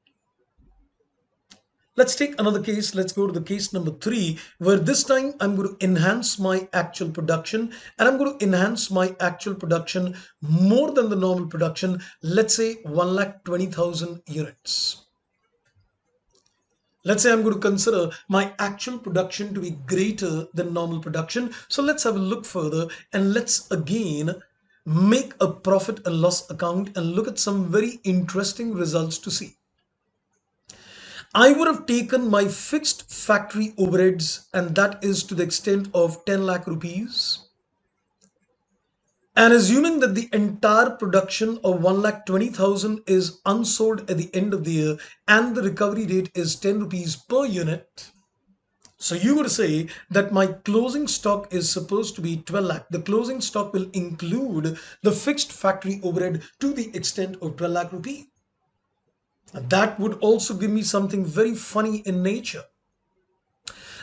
Let's take another case. Let's go to the case number 3, where this time I'm going to enhance my actual production, and I'm going to enhance my actual production more than the normal production. Let's say 1,20,000 units. Let's say I'm going to consider my actual production to be greater than normal production. So let's have a look further and let's again make a profit and loss account and look at some very interesting results to see. I would have taken my fixed factory overheads, and that is to the extent of 10 lakh rupees. And assuming that the entire production of 1,20,000 is unsold at the end of the year and the recovery rate is 10 rupees per unit. So you would say that my closing stock is supposed to be 12 lakh. The closing stock will include the fixed factory overhead to the extent of 12 lakh rupee. That would also give me something very funny in nature,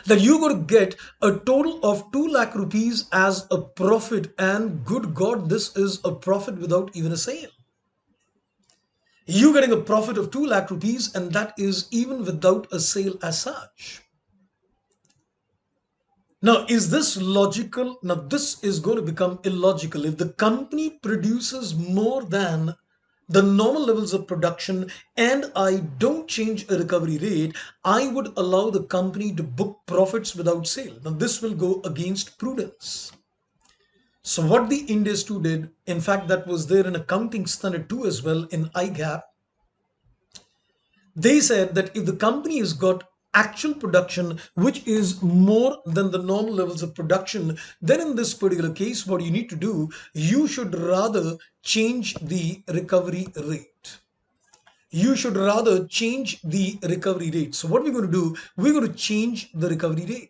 that you're going to get a total of 2 lakh rupees as a profit, and good God, this is a profit without even a sale. You're getting a profit of 2 lakh rupees, and that is even without a sale as such. Now, is this logical? Now, this is going to become illogical. If the company produces more than the normal levels of production and I don't change a recovery rate, I would allow the company to book profits without sale. Now, this will go against prudence. So what the Indies 2 did, in fact, that was there in accounting standard 2 as well in IGAP, they said that if the company has got actual production which is more than the normal levels of production, then in this particular case, what you need to do, you should rather change the recovery rate. You should rather change the recovery rate. So what we're going to do, we're going to change the recovery rate.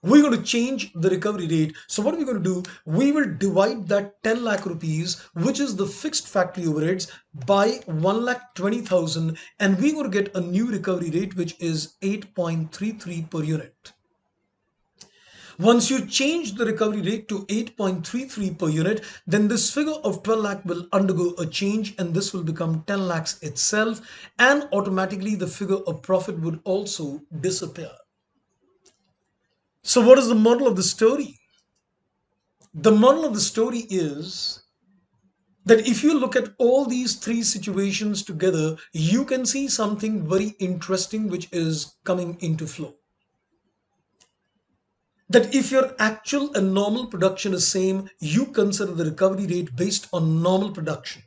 We're going to change the recovery rate. So what we're going to do, we will divide that 10 lakh rupees, which is the fixed factory overheads, by 1,20,000, and we're going to get a new recovery rate which is 8.33 per unit. Once you change the recovery rate to 8.33 per unit, then this figure of 12 lakh will undergo a change and this will become 10 lakhs itself, and automatically the figure of profit would also disappear. So what is the model of the story? The moral of the story is that if you look at all these three situations together, you can see something very interesting which is coming into flow. That if your actual and normal production is same, you consider the recovery rate based on normal production.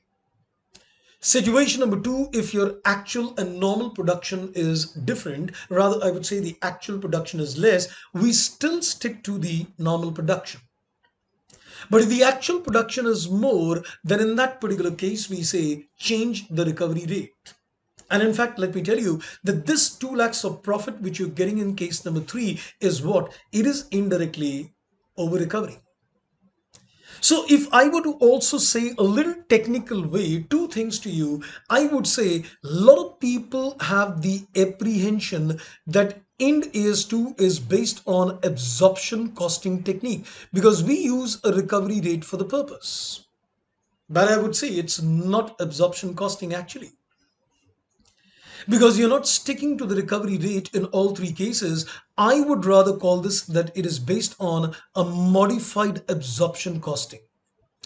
Situation number 2, if your actual and normal production is different, rather I would say the actual production is less, we still stick to the normal production. But if the actual production is more, then in that particular case, we say change the recovery rate. And in fact, let me tell you that this 2 lakhs of profit which you're getting in case number 3 is what? It is indirectly over recovery. So if I were to also say a little technical way, two things to you, I would say a lot of people have the apprehension that Ind AS2 is based on absorption costing technique because we use a recovery rate for the purpose. But I would say it's not absorption costing actually, because you're not sticking to the recovery rate in all three cases. I would rather call this that it is based on a modified absorption costing.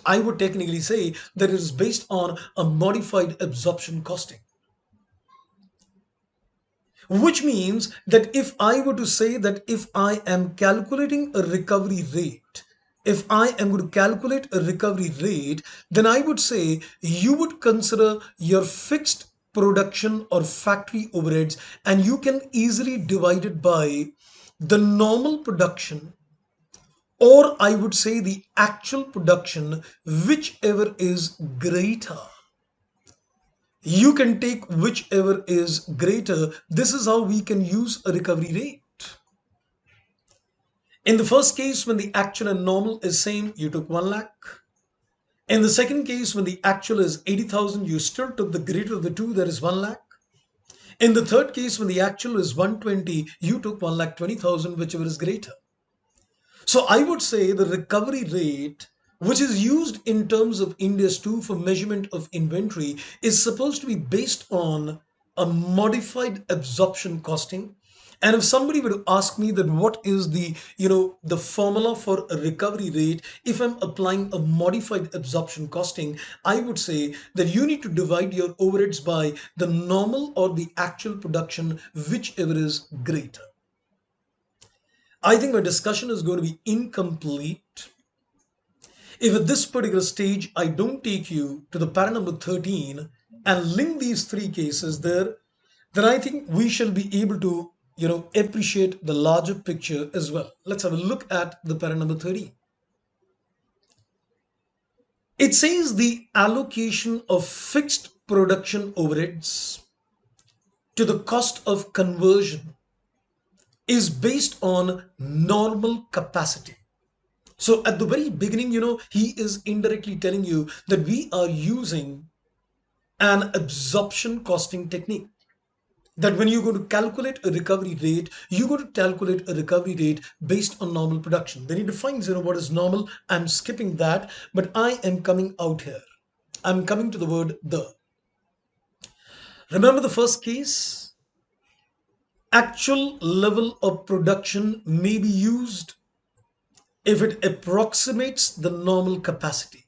I would technically say that it is based on a modified absorption costing. Which means that if I were to say that if I am calculating a recovery rate, if I am going to calculate a recovery rate, then I would say you would consider your fixed production or factory overheads and you can easily divide it by the normal production, or I would say the actual production, whichever is greater. You can take whichever is greater. This is how we can use a recovery rate. In the first case, when the actual and normal is same, you took 1 lakh. In the second case, when the actual is 80,000, you still took the greater of the two, that is 1 lakh. In the third case, when the actual is 120, you took 1,20,000, whichever is greater. So I would say the recovery rate, which is used in terms of India's too for measurement of inventory, is supposed to be based on a modified absorption costing. And if somebody were to ask me that what is the formula for a recovery rate, if I'm applying a modified absorption costing, I would say that you need to divide your overheads by the normal or the actual production, whichever is greater. I think my discussion is going to be incomplete if at this particular stage I don't take you to the para number 13 and link these three cases there, then I think we shall be able to, appreciate the larger picture as well. Let's have a look at the para number 13. It says the allocation of fixed production overheads to the cost of conversion is based on normal capacity. So at the very beginning, he is indirectly telling you that we are using an absorption costing technique. That when you're going to calculate a recovery rate, you're going to calculate a recovery rate based on normal production. Then he defines, what is normal. I'm skipping that, but I am coming out here. I'm coming to the word the. Remember the first case? Actual level of production may be used if it approximates the normal capacity.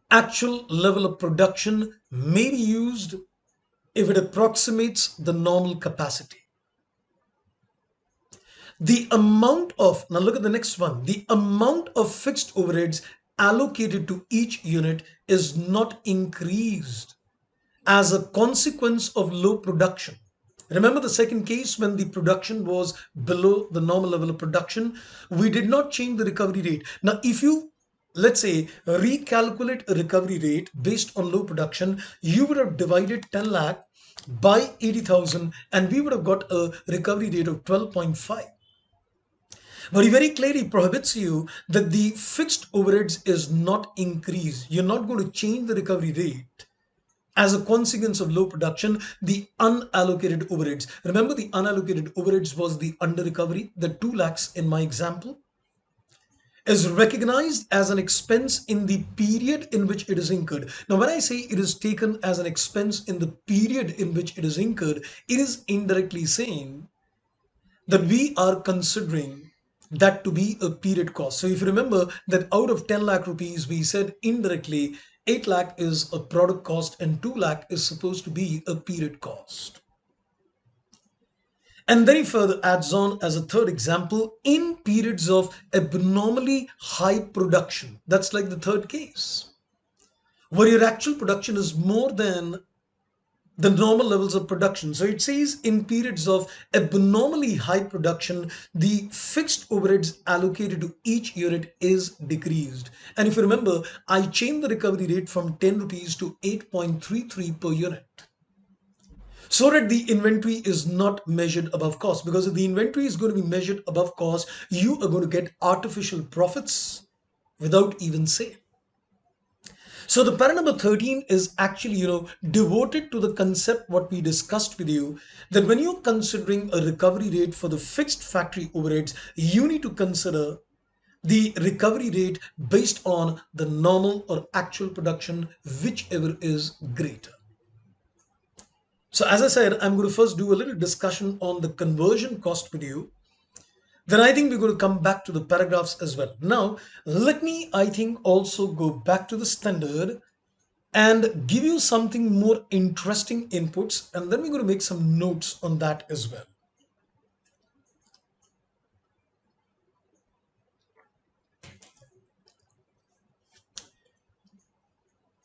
Actual level of production may be used if it approximates the normal capacity. The amount of, now look at the next one, the amount of fixed overheads allocated to each unit is not increased as a consequence of low production. Remember the second case when the production was below the normal level of production, we did not change the recovery rate. Now, if you, let's say, recalculate a recovery rate based on low production, you would have divided 10 lakh by 80,000 and we would have got a recovery rate of 12.5. But he very clearly prohibits you that the fixed overheads is not increased. You're not going to change the recovery rate as a consequence of low production, the unallocated overheads. Remember, the unallocated overheads was the under recovery, the 2 lakhs in my example, is recognized as an expense in the period in which it is incurred. Now, when I say it is taken as an expense in the period in which it is incurred, it is indirectly saying that we are considering that to be a period cost. So if you remember that out of 10 lakh rupees, we said indirectly 8 lakh is a product cost and 2 lakh is supposed to be a period cost. And then he further adds on as a third example, in periods of abnormally high production. That's like the third case, where your actual production is more than the normal levels of production. So it says in periods of abnormally high production, the fixed overheads allocated to each unit is decreased. And if you remember, I changed the recovery rate from 10 rupees to 8.33 per unit. So that the inventory is not measured above cost. Because if the inventory is going to be measured above cost, you are going to get artificial profits without even sale. So the para number 13 is actually, devoted to the concept what we discussed with you, that when you're considering a recovery rate for the fixed factory overheads, you need to consider the recovery rate based on the normal or actual production, whichever is greater. So as I said, I'm going to first do a little discussion on the conversion cost with you. Then I think we're going to come back to the paragraphs as well. Now, let me, I think, also go back to the standard and give you something more interesting inputs, and then we're going to make some notes on that as well.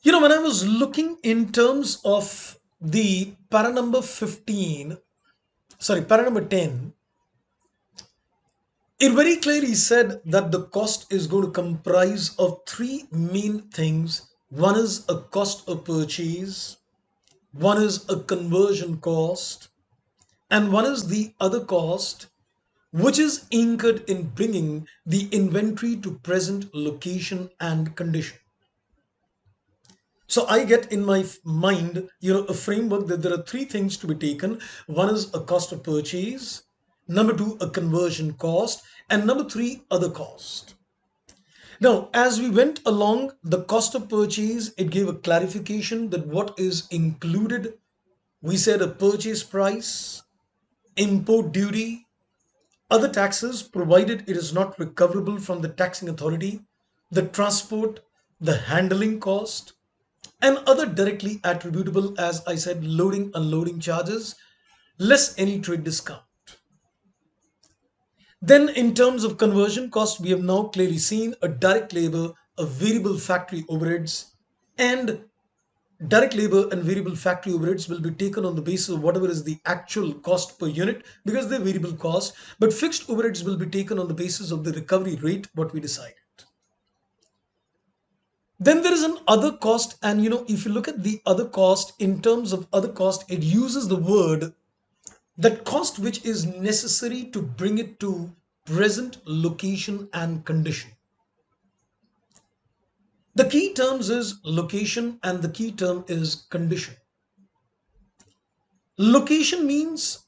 When I was looking in terms of the para number 15, sorry, para number 10, it very clearly said that the cost is going to comprise of three main things. One is a cost of purchase, one is a conversion cost, and one is the other cost which is incurred in bringing the inventory to present location and condition. So I get in my mind, a framework that there are three things to be taken. One is a cost of purchase. number two, a conversion cost, and number three, other cost. Now, as we went along, the cost of purchase, it gave a clarification that what is included. We said a purchase price, import duty, other taxes, provided it is not recoverable from the taxing authority, the transport, the handling cost, and other directly attributable, as I said, loading, unloading charges, less any trade discount. Then, in terms of conversion cost, we have now clearly seen a direct labor, a variable factory overheads, and direct labor and variable factory overheads will be taken on the basis of whatever is the actual cost per unit because they're variable cost, but fixed overheads will be taken on the basis of the recovery rate, what we decided. Then there is an other cost, and if you look at the other cost, in terms of other cost, it uses the word that cost which is necessary to bring it to present location and condition. The key terms is location and the key term is condition. Location means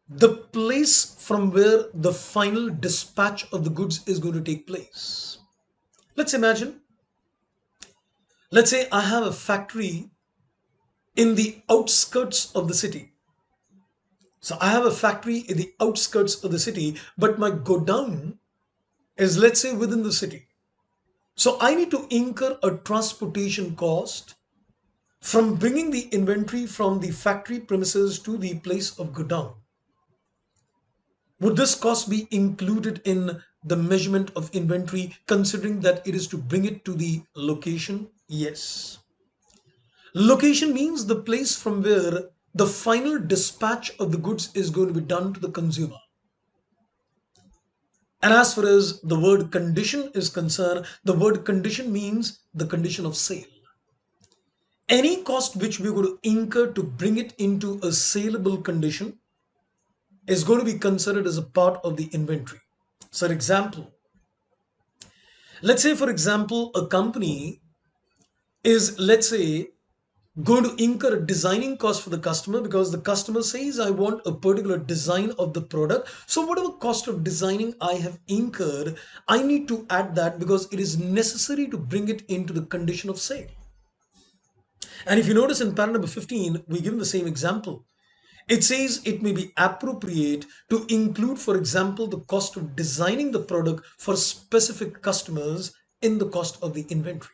the place from where the final dispatch of the goods is going to take place. Let's imagine, let's say I have a factory in the outskirts of the city. So I have a factory in the outskirts of the city, but my godown is, let's say, within the city. So I need to incur a transportation cost from bringing the inventory from the factory premises to the place of godown. Would this cost be included in the measurement of inventory, considering that it is to bring it to the location? Yes. Location means the place from where the final dispatch of the goods is going to be done to the consumer. And as far as the word condition is concerned, the word condition means the condition of sale. Any cost which we're going to incur to bring it into a saleable condition is going to be considered as a part of the inventory. So, example, let's say, for example, a company is, let's say, going to incur a designing cost for the customer because the customer says, I want a particular design of the product. So whatever cost of designing I have incurred, I need to add that because it is necessary to bring it into the condition of sale. And if you notice in paragraph number 15, we give the same example. It says it may be appropriate to include, for example, the cost of designing the product for specific customers in the cost of the inventory.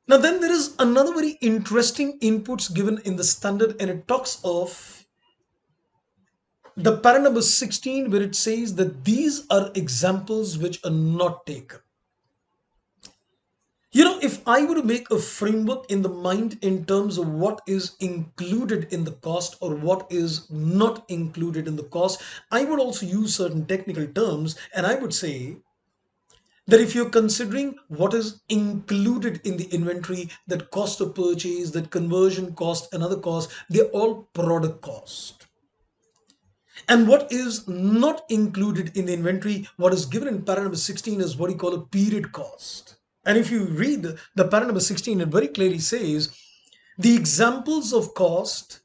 Now then there is another very interesting inputs given in the standard, and it talks of the para number 16 where it says that these are examples which are not taken. If I were to make a framework in the mind in terms of what is included in the cost or what is not included in the cost, I would also use certain technical terms, and I would say that if you're considering what is included in the inventory, that cost of purchase, that conversion cost, and other costs, they're all product cost. And what is not included in the inventory, what is given in para number 16 is what you call a period cost. And if you read the para number 16, it very clearly says the examples of cost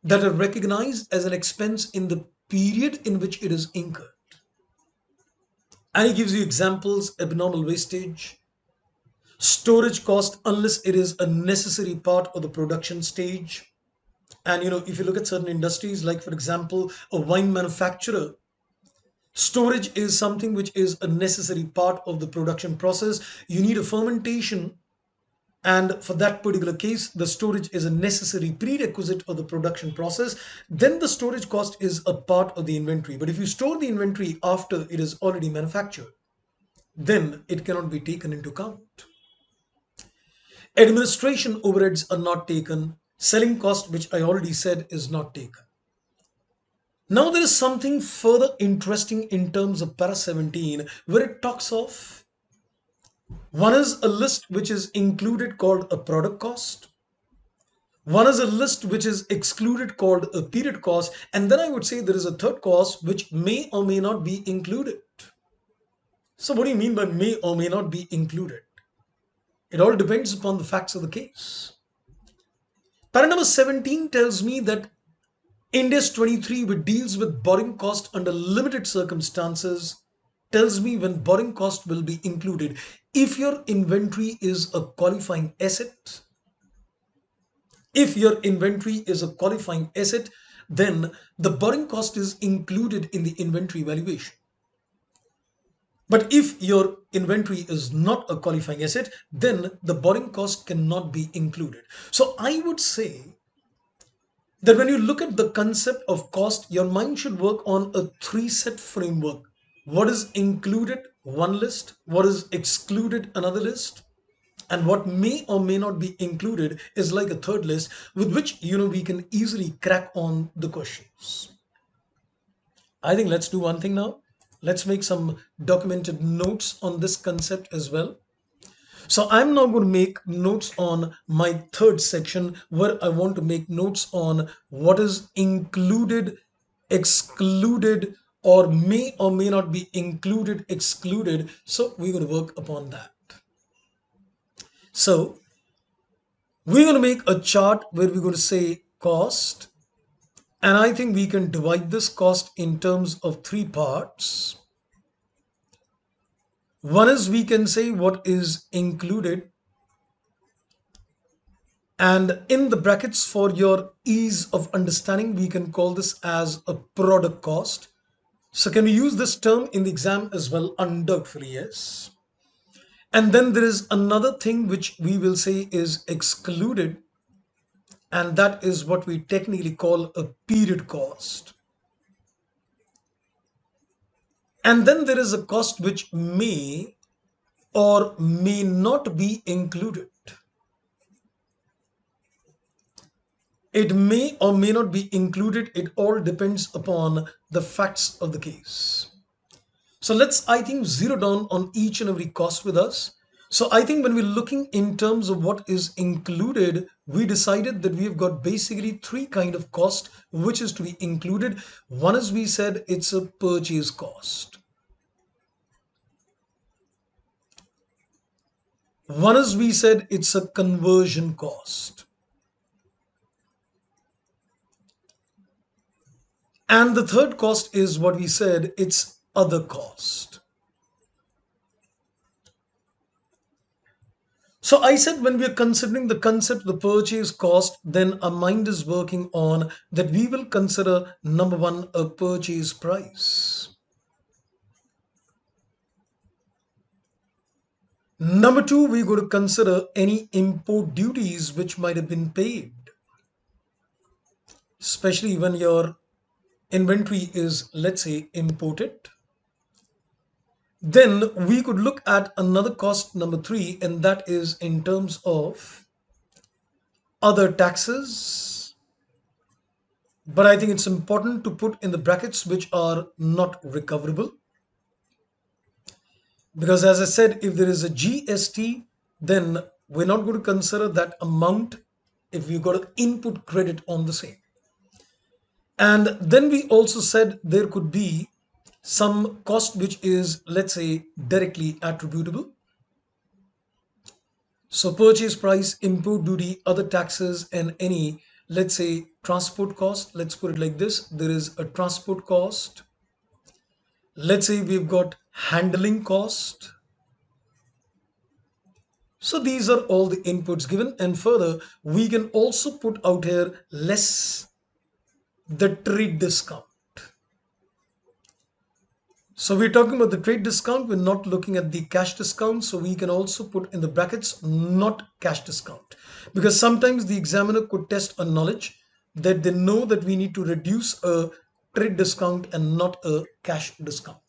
that are recognized as an expense in the period in which it is incurred. And he gives you examples: abnormal wastage, storage cost unless it is a necessary part of the production stage. And if you look at certain industries, like for example, a wine manufacturer, storage is something which is a necessary part of the production process. You need a fermentation, and for that particular case, the storage is a necessary prerequisite of the production process. Then the storage cost is a part of the inventory. But if you store the inventory after it is already manufactured, then it cannot be taken into account. Administration overheads are not taken. Selling cost, which I already said, is not taken. Now there is something further interesting in terms of para 17 where it talks of, one is a list which is included called a product cost. One is a list which is excluded called a period cost. And then I would say there is a third cost which may or may not be included. So what do you mean by may or may not be included? It all depends upon the facts of the case. Para number 17 tells me that India's 23, which deals with borrowing cost under limited circumstances, tells me when borrowing cost will be included. If your inventory is a qualifying asset, if your inventory is a qualifying asset, then the borrowing cost is included in the inventory valuation. But if your inventory is not a qualifying asset, then the borrowing cost cannot be included. So I would say that when you look at the concept of cost, your mind should work on a three set framework. What is included, one list, what is excluded, another list, and what may or may not be included is like a third list with which we can easily crack on the questions. I think let's do one thing now. Let's make some documented notes on this concept as well. So I'm now going to make notes on my third section where I want to make notes on what is included, excluded, or may not be included, excluded. So we're going to work upon that. So we're going to make a chart where we're going to say cost. And I think we can divide this cost in terms of three parts. One is we can say what is included, and in the brackets for your ease of understanding, we can call this as a product cost. So can we use this term in the exam as well? Undoubtedly, yes. And then there is another thing which we will say is excluded, and that is what we technically call a period cost. And then there is a cost which may or may not be included. It may or may not be included. It all depends upon the facts of the case. So let's, I think, zero down on each and every cost with us. So I think when we're looking in terms of what is included, we decided that we have got basically three kind of cost which is to be included. One is we said it's a purchase cost. One is we said it's a conversion cost. And the third cost is what we said, it's other cost. So I said when we are considering the concept of the purchase cost, then our mind is working on that we will consider number one, a purchase price. Number two, we're going to consider any import duties which might have been paid, especially when your inventory is, let's say, imported. Then we could look at another cost, number three, and that is in terms of other taxes. But I think it's important to put in the brackets which are not recoverable. Because as I said, if there is a GST, then we're not going to consider that amount if we've got an input credit on the same. And then we also said there could be some cost which is, let's say, directly attributable. So purchase price, import duty, other taxes, and any, let's say, transport cost. Let's put it like this. There is a transport cost. Let's say we've got handling cost. So these are all the inputs given. And further, we can also put out here less the trade discount. So we're talking about the trade discount. We're not looking at the cash discount. So we can also put in the brackets, not cash discount. Because sometimes the examiner could test a knowledge that they know that we need to reduce a trade discount and not a cash discount.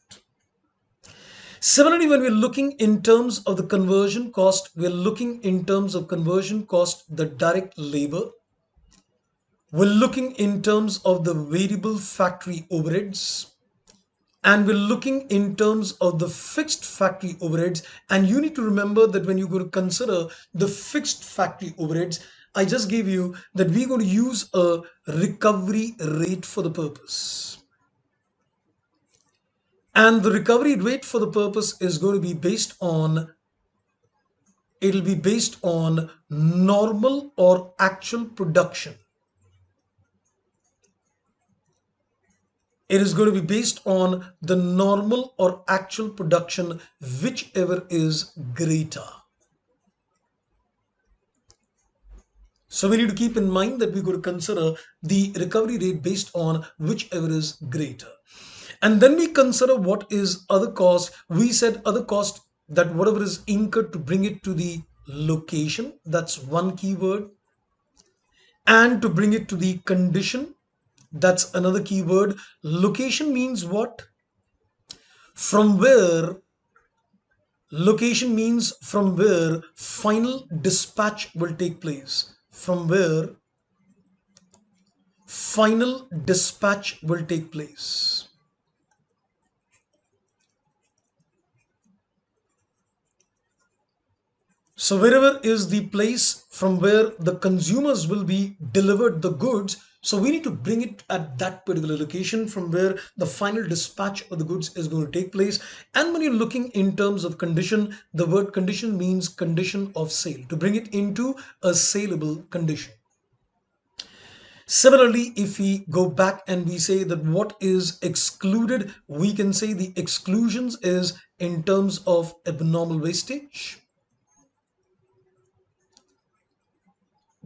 Similarly, when we're looking in terms of the conversion cost, we're looking in terms of conversion cost, the direct labor. We're looking in terms of the variable factory overheads. And we're looking in terms of the fixed factory overheads. And you need to remember that when you're going to consider the fixed factory overheads, I just gave you that we're going to use a recovery rate for the purpose. And the recovery rate for the purpose is going to be based on, it'll be based on normal or actual production. It is going to be based on the normal or actual production, whichever is greater. So we need to keep in mind that we're going to consider the recovery rate based on whichever is greater. And then we consider what is other cost. We said other cost, that whatever is incurred to bring it to the location, that's one keyword. And to bring it to the condition, that's another keyword. Location means what? From where, location means from where final dispatch will take place. From where final dispatch will take place. So wherever is the place from where the consumers will be delivered the goods, so we need to bring it at that particular location from where the final dispatch of the goods is going to take place. And when you're looking in terms of condition, the word condition means condition of sale, to bring it into a saleable condition. Similarly, if we go back and we say that what is excluded, we can say the exclusions is in terms of abnormal wastage.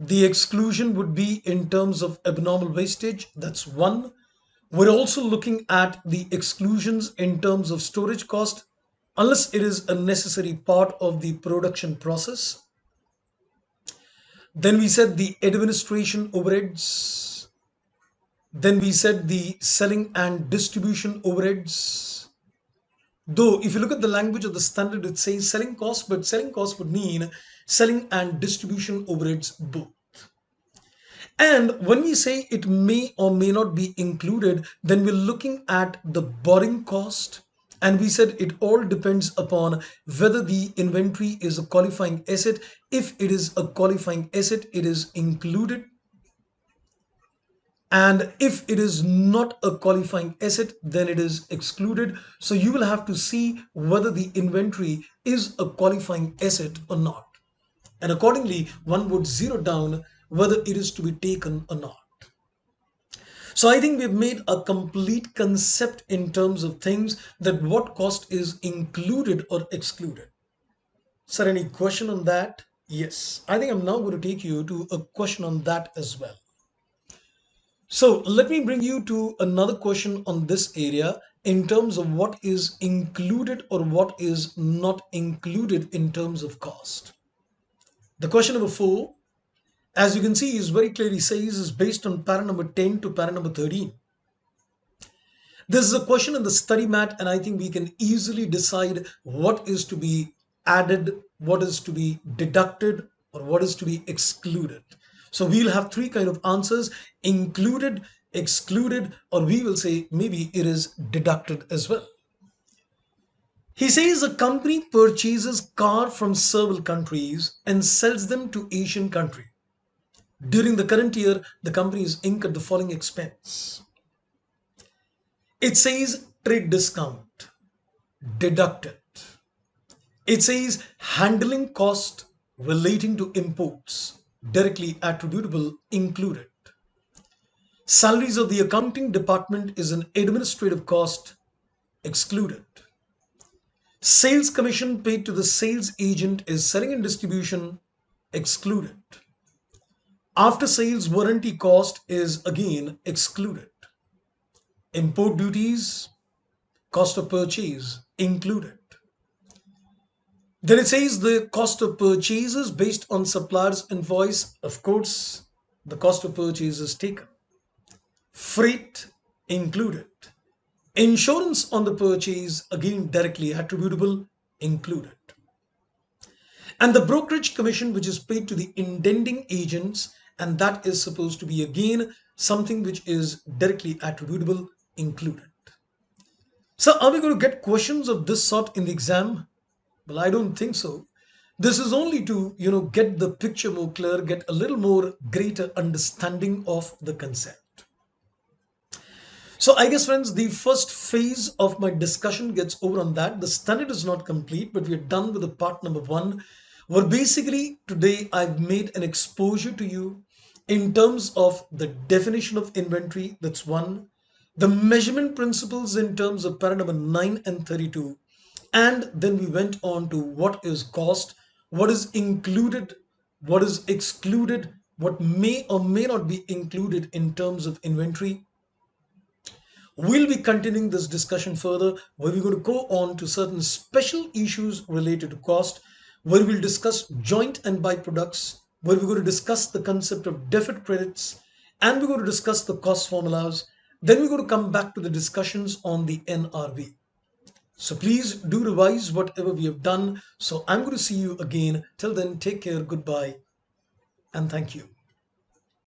The exclusion would be in terms of abnormal wastage. That's one. We're also looking at the exclusions in terms of storage cost, unless it is a necessary part of the production process. Then we said the administration overheads. Then we said the selling and distribution overheads. Though, if you look at the language of the standard, it says selling cost, but selling cost would mean selling and distribution overheads both. And when we say it may or may not be included, then we're looking at the borrowing cost. And we said it all depends upon whether the inventory is a qualifying asset. If it is a qualifying asset, it is included. And if it is not a qualifying asset, then it is excluded. So you will have to see whether the inventory is a qualifying asset or not. And accordingly, one would zero down whether it is to be taken or not. So I think we've made a complete concept in terms of things, that what cost is included or excluded. Sir, any question on that? Yes, I think I'm now going to take you to a question on that as well. So let me bring you to another question on this area in terms of what is included or what is not included in terms of cost. The question number 4, as you can see, is very clearly says is based on para number 10 to para number 13. This is a question in the study mat, and I think we can easily decide what is to be added, what is to be deducted, or what is to be excluded. So we'll have three kind of answers: included, excluded, or we will say maybe it is deducted as well. He says a company purchases car from several countries and sells them to Asian country. During the current year, the company is incurred the following expense. It says trade discount, deducted. It says handling cost relating to imports, directly attributable, included. Salaries of the accounting department is an administrative cost, excluded. Sales commission paid to the sales agent is selling and distribution, excluded. After sales warranty cost is again excluded. Import duties, cost of purchase, included. Then it says the cost of purchases based on supplier's invoice. Of course, the cost of purchase is taken. Freight, included. Insurance on the purchase, again directly attributable, included. And the brokerage commission which is paid to the intending agents, and that is supposed to be again something which is directly attributable, included. So are we going to get questions of this sort in the exam? Well, I don't think so. This is only to, get the picture more clear, get a little more greater understanding of the concept. So I guess, friends, the first phase of my discussion gets over on that. The standard is not complete, but we're done with the part number 1, where basically today I've made an exposure to you in terms of the definition of inventory. That's one. the measurement principles in terms of para number 9 and 32, and then we went on to what is cost, what is included, what is excluded, what may or may not be included in terms of inventory. We'll be continuing this discussion further, where we're going to go on to certain special issues related to cost, where we'll discuss joint and byproducts, where we're going to discuss the concept of deficit credits, and we're going to discuss the cost formulas. Then we're going to come back to the discussions on the NRV. So please do revise whatever we have done. So I'm going to see you again. Till then, take care, goodbye, and thank you.